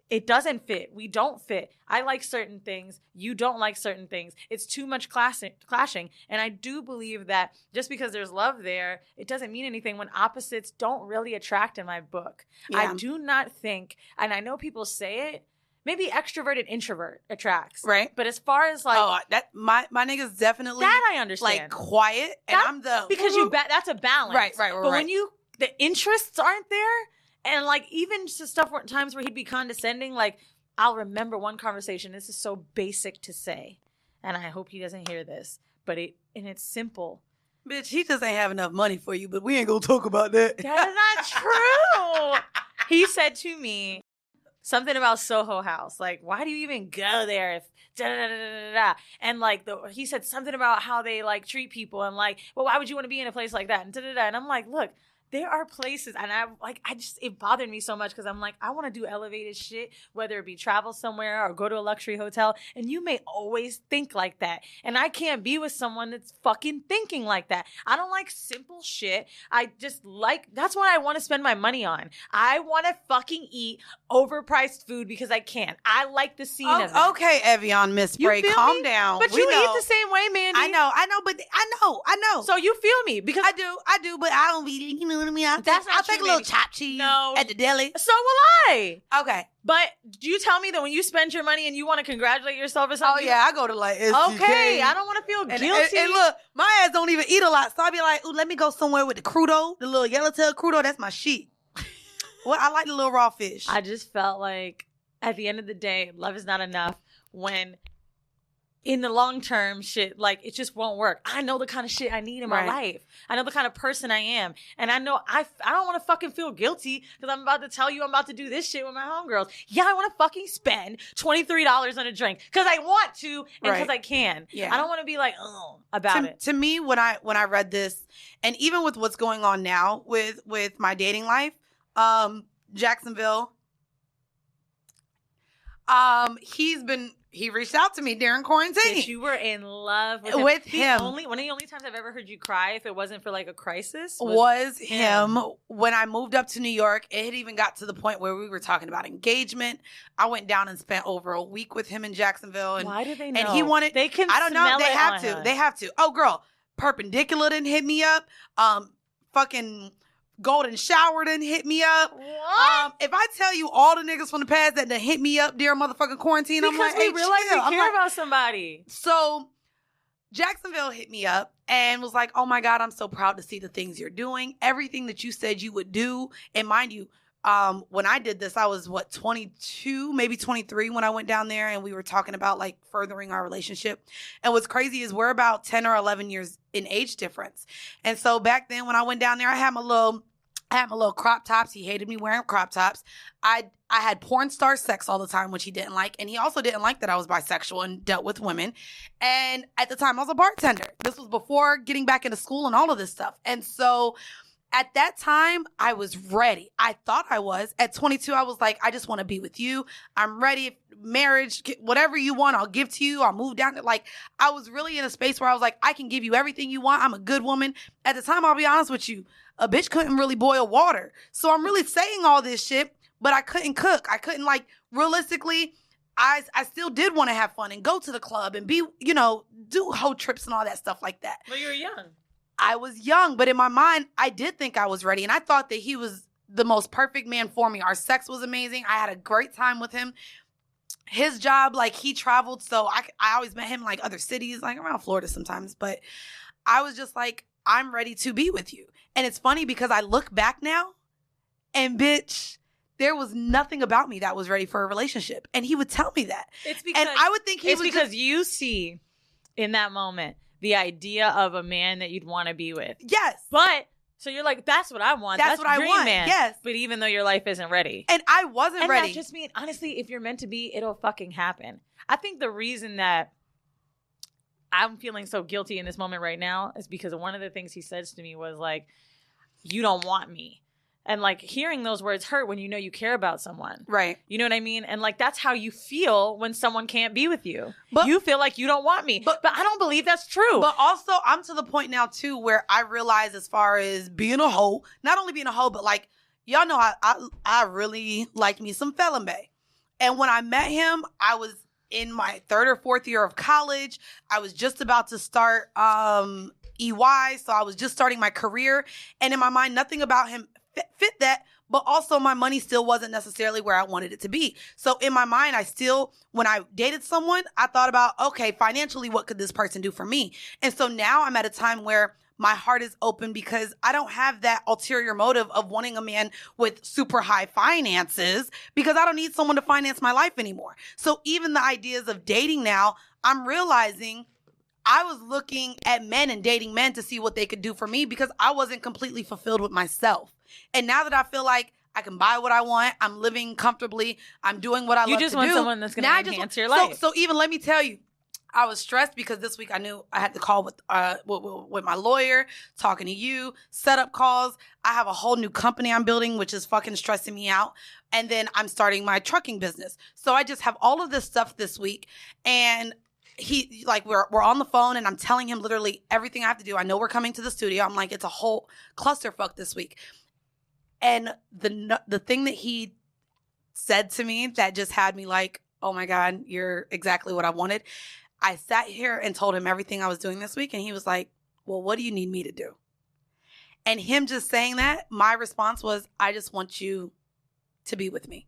It doesn't fit. We don't fit. I like certain things. You don't like certain things. It's too much clashing. And I do believe that just because there's love there, it doesn't mean anything when opposites don't really attract in my book. Yeah. I do not think, and I know people say it, maybe extrovert and introvert attracts. Right. But as far as like... Oh, that my nigga's definitely... That I understand. Like quiet. And I'm the... Because that's a balance. Right. But when the interests aren't there... And, like, even stuff times where he'd be condescending, like, I'll remember one conversation. This is so basic to say, and I hope he doesn't hear this, but it's simple. Bitch, he just ain't have enough money for you, but we ain't gonna talk about that. That is not true. He said to me something about Soho House. Like, why do you even go there if da da da da da da? And like, he said something about how they like treat people and like, well, why would you want to be in a place like that? And da da da. And I'm like, look. There are places, and it bothered me so much because I'm like, I want to do elevated shit, whether it be travel somewhere or go to a luxury hotel, and you may always think like that. And I can't be with someone that's fucking thinking like that. I don't like simple shit. That's what I want to spend my money on. I want to fucking eat overpriced food because I can. I like the scene of it. Okay, Evian, Miss Spray, calm down. But you eat the same way, Mandii. I know. So you feel me because I do, but I don't be, you know what I mean? I'll take a little chopped cheese at the deli. So will I. Okay. But do you tell me that when you spend your money and you want to congratulate yourself or something? Oh, yeah, I go to like SGK. Okay, I don't want to feel guilty. And look, my ass don't even eat a lot. So I'll be like, ooh, let me go somewhere with the crudo, the little yellowtail crudo. That's my shit. Well, I like the little raw fish. I just felt like at the end of the day, love is not enough when in the long term shit, like it just won't work. I know the kind of shit I need in my life. I know the kind of person I am. And I know I don't want to fucking feel guilty because I'm about to tell you I'm about to do this shit with my homegirls. Yeah, I want to fucking spend $23 on a drink because I want to and because I can. Yeah. I don't want to be like, about it. To me, when I read this, and even with what's going on now with my dating life, Jacksonville, he reached out to me during quarantine. Yes, you were in love with him. One of the only times I've ever heard you cry, if it wasn't for like a crisis, was him. When I moved up to New York, it had even got to the point where we were talking about engagement. I went down and spent over a week with him in Jacksonville. And why do they know? And he wanted. They can. I don't know. They have to. They have to. Oh, girl, Perpendicular didn't hit me up. Fucking Golden Shower didn't hit me up. What? If I tell you all the niggas from the past that done hit me up during motherfucking quarantine, because I'm like, we hey, realize chill. we care about somebody. So Jacksonville hit me up and was like, oh my God, I'm so proud to see the things you're doing. Everything that you said you would do. And mind you, when I did this, I was 22, maybe 23 when I went down there and we were talking about like furthering our relationship. And what's crazy is we're about 10 or 11 years in age difference. And so back then when I went down there, I had my little crop tops. He hated me wearing crop tops. I had porn star sex all the time, which he didn't like. And he also didn't like that I was bisexual and dealt with women. And at the time, I was a bartender. This was before getting back into school and all of this stuff. And so at that time, I was ready. I thought I was. At 22, I was like, I just want to be with you. I'm ready. Marriage, whatever you want, I'll give to you. I'll move down. Like, I was really in a space where I was like, I can give you everything you want. I'm a good woman. At the time, I'll be honest with you, a bitch couldn't really boil water. So I'm really saying all this shit, but I couldn't cook. I couldn't, like, realistically, I still did want to have fun and go to the club and be, do hoe trips and all that stuff like that. But you were young. I was young, but in my mind, I did think I was ready. And I thought that he was the most perfect man for me. Our sex was amazing. I had a great time with him. His job, like, he traveled. So I always met him, like, other cities, like around Florida sometimes. But I was just like, I'm ready to be with you. And it's funny because I look back now and bitch, there was nothing about me that was ready for a relationship. And he would tell me that. It's because, and I would think it's because you see in that moment the idea of a man that you'd want to be with. Yes. But so you're like, that's what I want. That's what I want. Man. Yes. But even though your life isn't ready. And I wasn't ready. And that just means, honestly, if you're meant to be, it'll fucking happen. I think the reason that I'm feeling so guilty in this moment right now is because one of the things he says to me was like, you don't want me. And like hearing those words hurt when you know you care about someone. Right. You know what I mean? And like that's how you feel when someone can't be with you. But you feel like you don't want me. But I don't believe that's true. But also I'm to the point now too where I realize as far as being a hoe, not only being a hoe, but like y'all know I really liked me some Felombe. And when I met him, I was in my 3rd or 4th year of college. I was just about to start EY, so I was just starting my career. And in my mind, nothing about him fit that, but also my money still wasn't necessarily where I wanted it to be. So in my mind, when I dated someone, I thought about, okay, financially, what could this person do for me? And so now I'm at a time where my heart is open because I don't have that ulterior motive of wanting a man with super high finances because I don't need someone to finance my life anymore. So even the ideas of dating now, I'm realizing I was looking at men and dating men to see what they could do for me because I wasn't completely fulfilled with myself. And now that I feel like I can buy what I want, I'm living comfortably, I'm doing what I love to do. You just want someone that's going to enhance your life. So even let me tell you, I was stressed because this week I knew I had to call with my lawyer, talking to you, set up calls. I have a whole new company I'm building, which is fucking stressing me out. And then I'm starting my trucking business. So I just have all of this stuff this week. And he, like, we're on the phone and I'm telling him literally everything I have to do. I know we're coming to the studio. I'm like, it's a whole clusterfuck this week. And the thing that he said to me that just had me like, oh my God, you're exactly what I wanted. I sat here and told him everything I was doing this week. And he was like, well, what do you need me to do? And him just saying that, my response was, I just want you to be with me.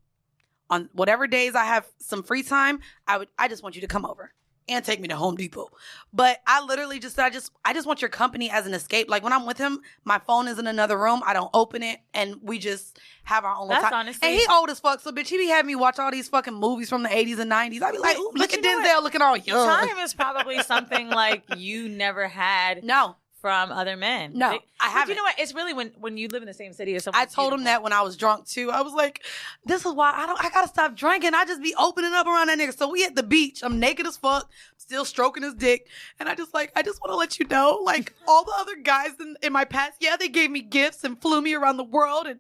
On whatever days I have some free time, I just want you to come over and take me to Home Depot. But I literally just said, I just want your company as an escape. Like when I'm with him, my phone is in another room. I don't open it and we just have our own little time. Honestly, and he old as fuck, so bitch, he be having me watch all these fucking movies from the 80s and 90s. I be like, ooh, look at Denzel looking all young. Time is probably something like you never had. No. From other men. No, I haven't. You know what? It's really when you live in the same city as someone. I told him that when I was drunk too. I was like, this is why I gotta stop drinking. I just be opening up around that nigga. So we at the beach. I'm naked as fuck, still stroking his dick. And I just want to let you know, like all the other guys in my past, yeah, they gave me gifts and flew me around the world and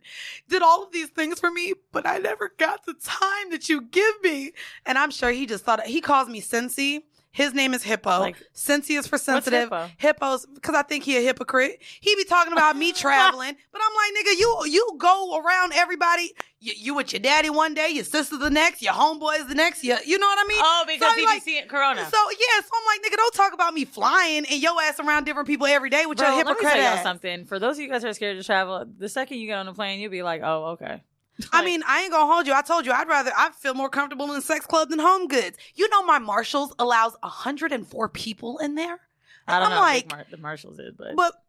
did all of these things for me, but I never got the time that you give me. And I'm sure he just thought, he calls me Cincy. His name is Hippo. Like, Cincy is for sensitive. Hippos, because I think he a hypocrite. He be talking about me traveling, but I'm like, nigga, you go around everybody. You with your daddy one day, your sister the next, your homeboys the next. You know what I mean? Oh, because he be seeing Corona. So yeah, so I'm like, nigga, don't talk about me flying and your ass around different people every day with your hypocrite let me tell ass. y'all something. For those of you guys who are scared to travel, the second you get on the plane, you'll be like, oh, okay. I mean, I ain't gonna hold you. I told you I feel more comfortable in a sex club than Home Goods. You know, my Marshalls allows 104 people in there. I don't know like, the Marshalls is,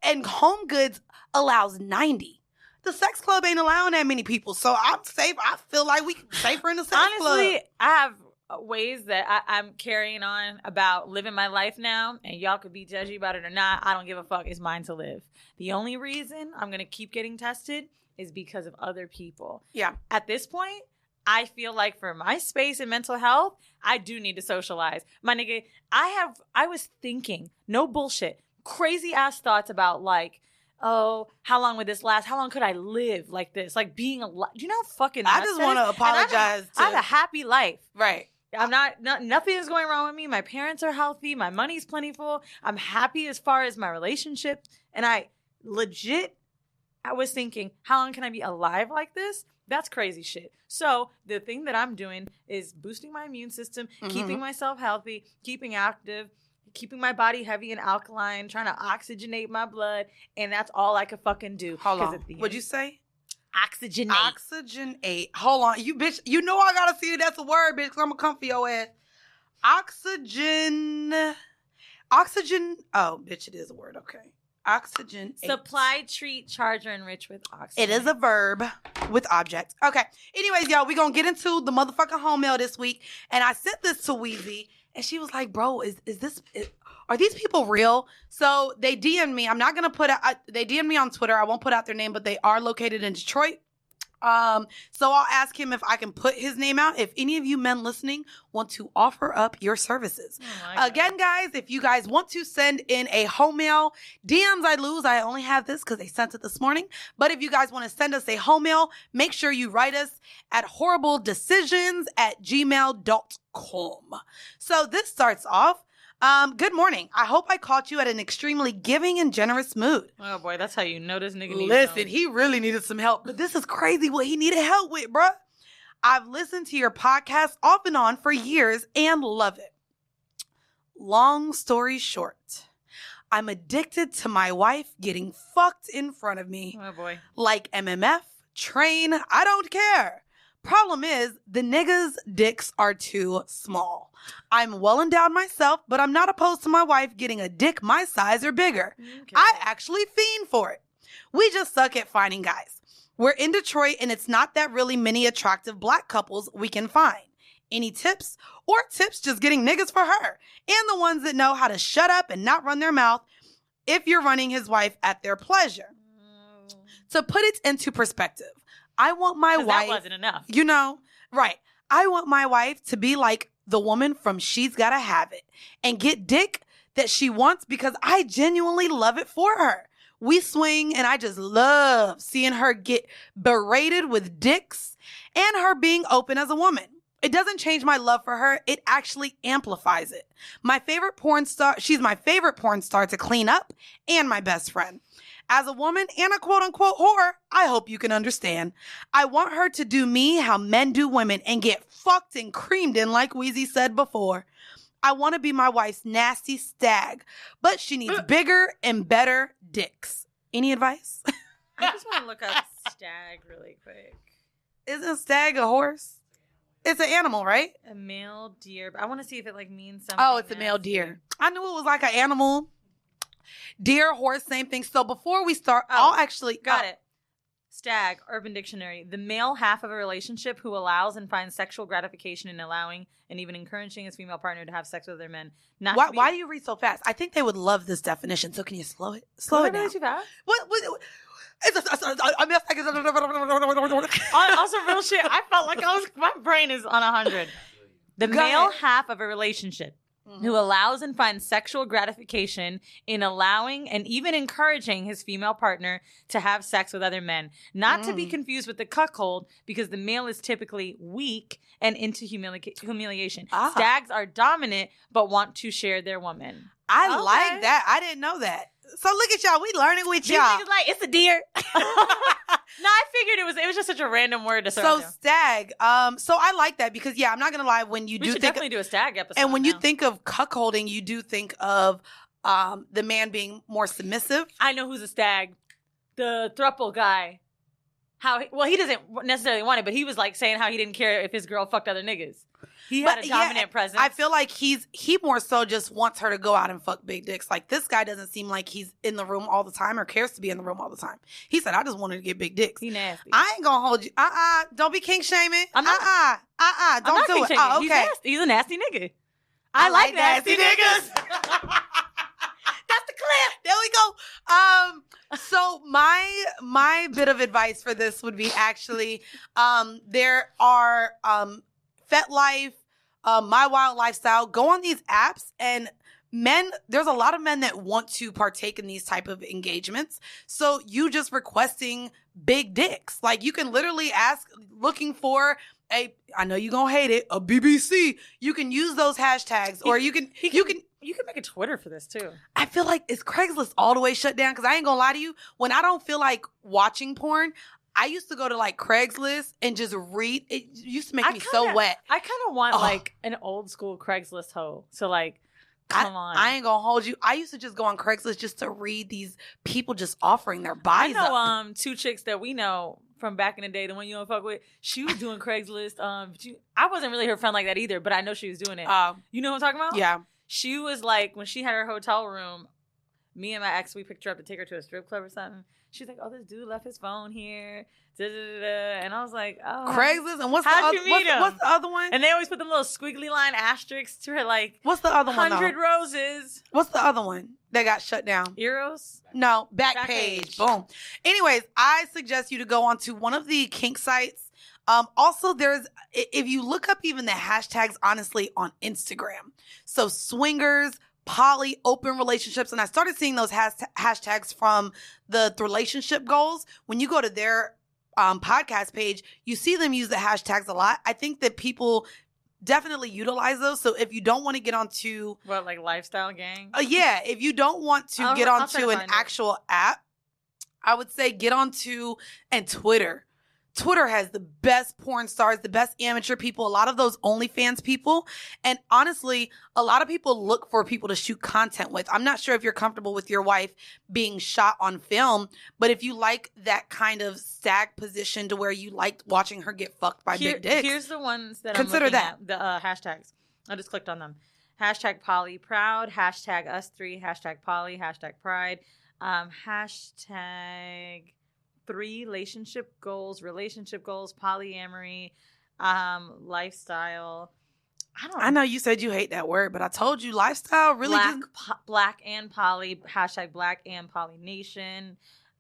and Home Goods allows 90. The sex club ain't allowing that many people, so I'm safe. I feel like we safer in the sex club. Honestly, I have ways that I'm carrying on about living my life now, and y'all could be judgy about it or not. I don't give a fuck. It's mine to live. The only reason I'm gonna keep getting tested is because of other people. Yeah. At this point, I feel like for my space and mental health, I do need to socialize. My nigga, I was thinking, no bullshit, crazy ass thoughts about like, oh, how long would this last? How long could I live like this? Like being alive. Do you know how fucking I just want to apologize. I have a happy life. Right. I'm nothing is going wrong with me. My parents are healthy. My money's plentiful. I'm happy as far as my relationship. And I was thinking, how long can I be alive like this? That's crazy shit. So the thing that I'm doing is boosting my immune system, keeping myself healthy, keeping active, keeping my body heavy and alkaline, trying to oxygenate my blood. And that's all I could fucking do. Hold on. What'd you say? Oxygenate. Oxygenate. Hold on. You bitch, you know I gotta see it. That's a word, bitch, because I'm gonna come for your ass. Oxygen. Oh, bitch, it is a word. Okay. Oxygen. Supply, treat, charge, or enrich with oxygen. It is a verb with object. Okay. Anyways, y'all, we're going to get into the motherfucking home mail this week. And I sent this to Weezy. And she was like, bro, are these people real? So they DM'd me. I'm not going to put out, they DM'd me on Twitter. I won't put out their name, but they are located in Detroit. So I'll ask him if I can put his name out if any of you men listening want to offer up your services. Again, guys, if you guys want to send in a home mail, DMs I lose. I only have this because they sent it this morning. But if you guys want to send us a home mail, make sure you write us at horribledecisions@gmail.com. So this starts off. Good morning. I hope I caught you at an extremely giving and generous mood. Oh boy, that's how you know this nigga needs Listen, help. he really needed some help, but this is crazy what he needed help with, bruh. I've listened to your podcast off and on for years and love it. Long story short, I'm addicted to my wife getting fucked in front of me. Oh boy. Like MMF, train, I don't care. Problem is, the niggas' dicks are too small. I'm well endowed myself, but I'm not opposed to my wife getting a dick my size or bigger. Okay. I actually fiend for it. We just suck at finding guys. We're in Detroit, and it's not that really many attractive black couples we can find. Any tips? Or tips just getting niggas for her? And the ones that know how to shut up and not run their mouth if you're running his wife at their pleasure. To put it into perspective, I want my wife... That wasn't enough. You know, right. I want my wife to be like the woman from She's Gotta Have It and get dick that she wants because I genuinely love it for her. We swing and I just love seeing her get berated with dicks and her being open as a woman. It doesn't change my love for her. It actually amplifies it. My favorite porn star, she's my favorite porn star to clean up and my best friend. As a woman and a quote-unquote whore, I hope you can understand. I want her to do me how men do women and get fucked and creamed in like Weezy said before. I want to be my wife's nasty stag, but she needs bigger and better dicks. Any advice? I just want to look up stag really quick. Isn't a stag a horse? It's an animal, right? A male deer. But I want to see if it like means something. Oh, it's a male deer. I knew it was like an animal. Deer, horse, same thing. So before we start, I'll actually... Got it. Stag, Urban Dictionary. The male half of a relationship who allows and finds sexual gratification in allowing and even encouraging his female partner to have sex with other men. Why do you read so fast? I think they would love this definition. So can you slow it down? Too fast? What? On some real shit, I felt like my brain is on 100. The male half of a relationship who allows and finds sexual gratification in allowing and even encouraging his female partner to have sex with other men. Not to be confused with the cuckold, because the male is typically weak and into humiliation. Stags are dominant but want to share their woman. I like that. I didn't know that. So look at y'all. We learning with y'all. These niggas like, it's a deer. No, I figured it was just such a random word to throw. So stag. So I like that because I'm not gonna lie. When you we should definitely do a stag episode. And when you think of cuckolding, you do think of the man being more submissive. I know who's a stag. The thruple guy. He doesn't necessarily want it, but he was like saying how he didn't care if his girl fucked other niggas. He had a dominant presence. I feel like he more so just wants her to go out and fuck big dicks. Like, this guy doesn't seem like he's in the room all the time or cares to be in the room all the time. He said, I just wanted to get big dicks. He nasty. I ain't gonna hold you. Don't be kink shaming. I'm not. Don't do it. Oh, okay. He's a nasty nigga. I like nasty niggas. That's the clip. There we go. So my bit of advice for this would be actually, there are FetLife, My Wild Lifestyle. Go on these apps, and there's a lot of men that want to partake in these type of engagements. So you just requesting big dicks. Like, you can literally ask, looking for I know you're gonna hate it, a BBC. You can use those hashtags, or you can make a Twitter for this too. I feel like, is Craigslist all the way shut down? Because I ain't gonna lie to you, when I don't feel like watching porn, I used to go to like Craigslist and just read. It used to make me so wet. I kind of want like an old school Craigslist hoe. So like, come on. I ain't gonna hold you. I used to just go on Craigslist just to read these people just offering their bodies. I know two chicks that we know from back in the day, the one you don't fuck with. She was doing Craigslist. I wasn't really her friend like that either, but I know she was doing it. You know what I'm talking about? Yeah. She was like, when she had her hotel room, me and my ex, we picked her up to take her to a strip club or something. She's like, oh, this dude left his phone here. Da, da, da, da. And I was like, oh. Craigslist? And what's the other one? And they always put them little squiggly line asterisks to her, like, what's the other one? 100 roses. What's the other one that got shut down? Eros? No, Backpage. Boom. Anyways, I suggest you to go onto one of the kink sites. Also, if you look up even the hashtags, honestly, on Instagram. So swingers, poly, open relationships. And I started seeing those hashtags from the relationship goals. When you go to their podcast page, you see them use the hashtags a lot. I think that people definitely utilize those. So if you don't want to get onto... What, like Lifestyle Gang? Yeah. If you don't want to get onto an actual app, I would say get onto Twitter. Twitter has the best porn stars, the best amateur people, a lot of those OnlyFans people. And honestly, a lot of people look for people to shoot content with. I'm not sure if you're comfortable with your wife being shot on film, but if you like that kind of stag position to where you like watching her get fucked by big dicks. Here's the ones that consider I'm looking that. at, the hashtags. I just clicked on them. Hashtag poly proud, hashtag us three, hashtag poly, hashtag pride, hashtag 3 relationship goals, polyamory, lifestyle, I know you said you hate that word, but I told you lifestyle really black and poly, hashtag black and poly nation.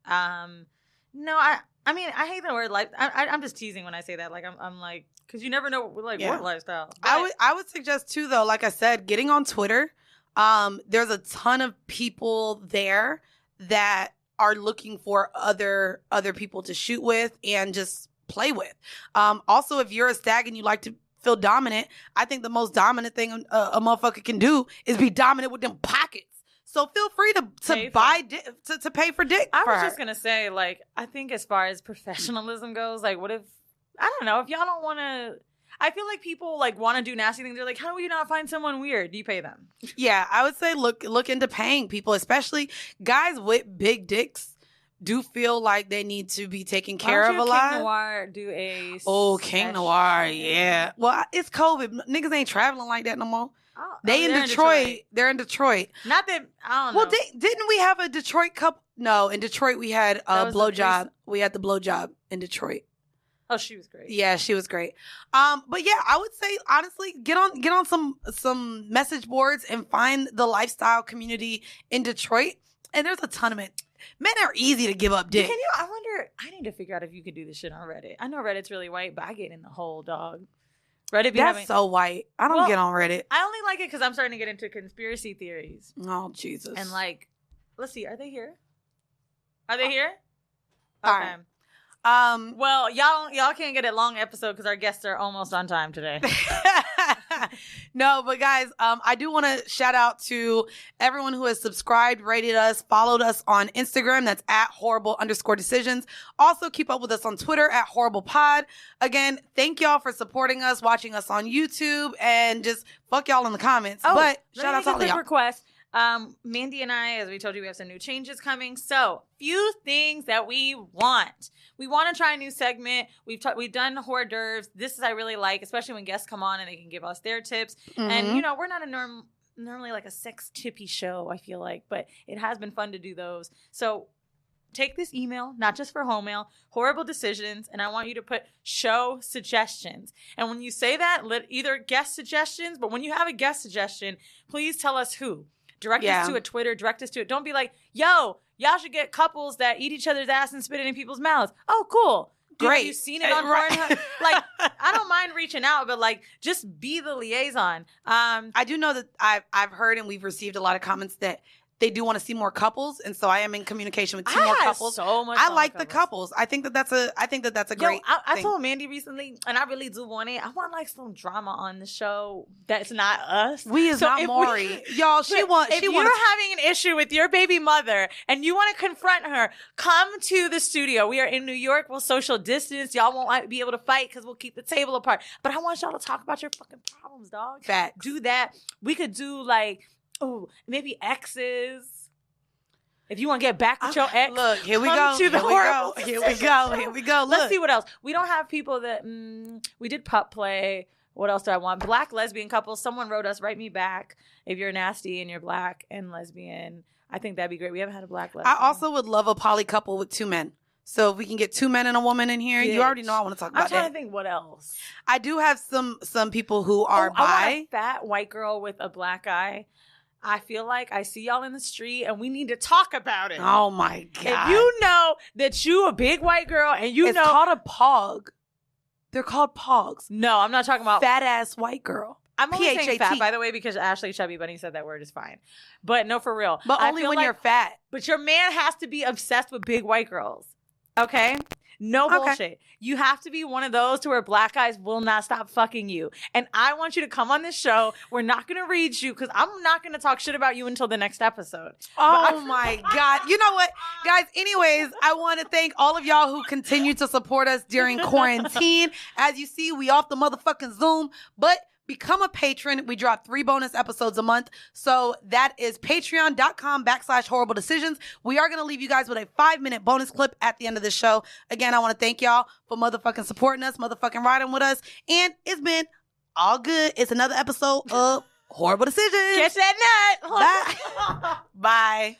No, I mean, I hate the word life. I'm just teasing when I say that. Like, I'm like, because you never know, like, what lifestyle. But I would suggest, too, though, like I said, getting on Twitter. There's a ton of people there that are looking for other people to shoot with and just play with. Also, if you're a stag and you like to feel dominant, I think the most dominant thing a motherfucker can do is be dominant with them pockets. So feel free to buy to pay for dick. I was just gonna say, like, I think as far as professionalism goes, like, what if, I don't know, if y'all don't want to, I feel like people like want to do nasty things. They're like, how do we not find someone weird? Do you pay them? Yeah, I would say look into paying people, especially guys with big dicks. Do feel like they need to be taken care of a lot. King Noir do a King Noir, yeah. Well, it's COVID. Niggas ain't traveling like that no more. They're in Detroit. They're in Detroit. Not that, I don't know. Well, didn't we have a Detroit couple? No, in Detroit we had a blowjob. We had the blowjob in Detroit. Oh, she was great. Yeah, she was great. But yeah, I would say honestly, get on some message boards and find the lifestyle community in Detroit. And there's a ton of it. Men are easy to give up dick. I wonder, I need to figure out if you could do this shit on Reddit. I know Reddit's really white, but I get in the whole dog. Reddit That's so white. I don't get on Reddit. I only like it because I'm starting to get into conspiracy theories. Oh, Jesus. And like, let's see, are they here? Are they here? All okay. Right. Well, y'all can't get a long episode because our guests are almost on time today. No, but guys, I do want to shout out to everyone who has subscribed, rated us, followed us on Instagram. That's at horrible_decisions. Also, keep up with us on Twitter at horriblepod. Again, thank y'all for supporting us, watching us on YouTube, and just fuck y'all in the comments. Oh, but shout out to all of y'all. Request. Mandii and I, as we told you, we have some new changes coming. So, few things that we want. We want to try a new segment. We've done hors d'oeuvres. This is I really like, especially when guests come on and they can give us their tips. Mm-hmm. And, we're not normally like a sex tippy show, I feel like, but it has been fun to do those. So, take this email, not just for home mail, horrible decisions, and I want you to put show suggestions. And when you say that, either guest suggestions, but when you have a guest suggestion, please tell us who. Direct us to a Twitter, direct us to it. Don't be like, yo, y'all should get couples that eat each other's ass and spit it in people's mouths. Oh, cool. Great. Have you seen it on Pornhub? Like, I don't mind reaching out, but like, just be the liaison. I do know that I've heard and we've received a lot of comments that they do want to see more couples, and so I am in communication with two more couples. So much. I like the couples. I think that that's a great. I told Mandii recently, and I really do want it. I want like some drama on the show that's not us. We is not Maury, y'all. If you're having an issue with your baby mother and you want to confront her, come to the studio. We are in New York. We'll social distance. Y'all won't be able to fight because we'll keep the table apart. But I want y'all to talk about your fucking problems, dog. Facts. Do that. We could do like. Oh, maybe exes. If you want to get back with your ex, look, here we go. Here we go. Look. Let's see what else. We don't have people that we did pup play. What else do I want? Black lesbian couples. Someone wrote us, write me back if you're nasty and you're black and lesbian. I think that'd be great. We haven't had a black lesbian. I also would love a poly couple with two men. So if we can get 2 men and a woman in here, you already know I want to talk about that. I'm trying to think what else. I do have some people who are bi. I want a fat white girl with a black guy. I feel like I see y'all in the street and we need to talk about it. Oh my God. If you know that you a big white girl and it's called a pog. They're called pogs. No, I'm not talking about fat ass white girl. I'm only saying fat, by the way, because Ashley Chubby Bunny said that word is fine. But no, for real. But only when you're fat. But your man has to be obsessed with big white girls. Okay? No bullshit. You have to be one of those to where black guys will not stop fucking you. And I want you to come on this show. We're not going to read you because I'm not going to talk shit about you until the next episode. Oh my God. You know what? Guys, anyways, I want to thank all of y'all who continue to support us during quarantine. As you see, we off the motherfucking Zoom, but become a patron. We drop 3 bonus episodes a month. So that is patreon.com/horrible decisions. We are going to leave you guys with a 5-minute bonus clip at the end of the show. Again, I want to thank y'all for motherfucking supporting us, motherfucking riding with us. And it's been all good. It's another episode of Horrible Decisions. Catch that nut. Bye. Bye.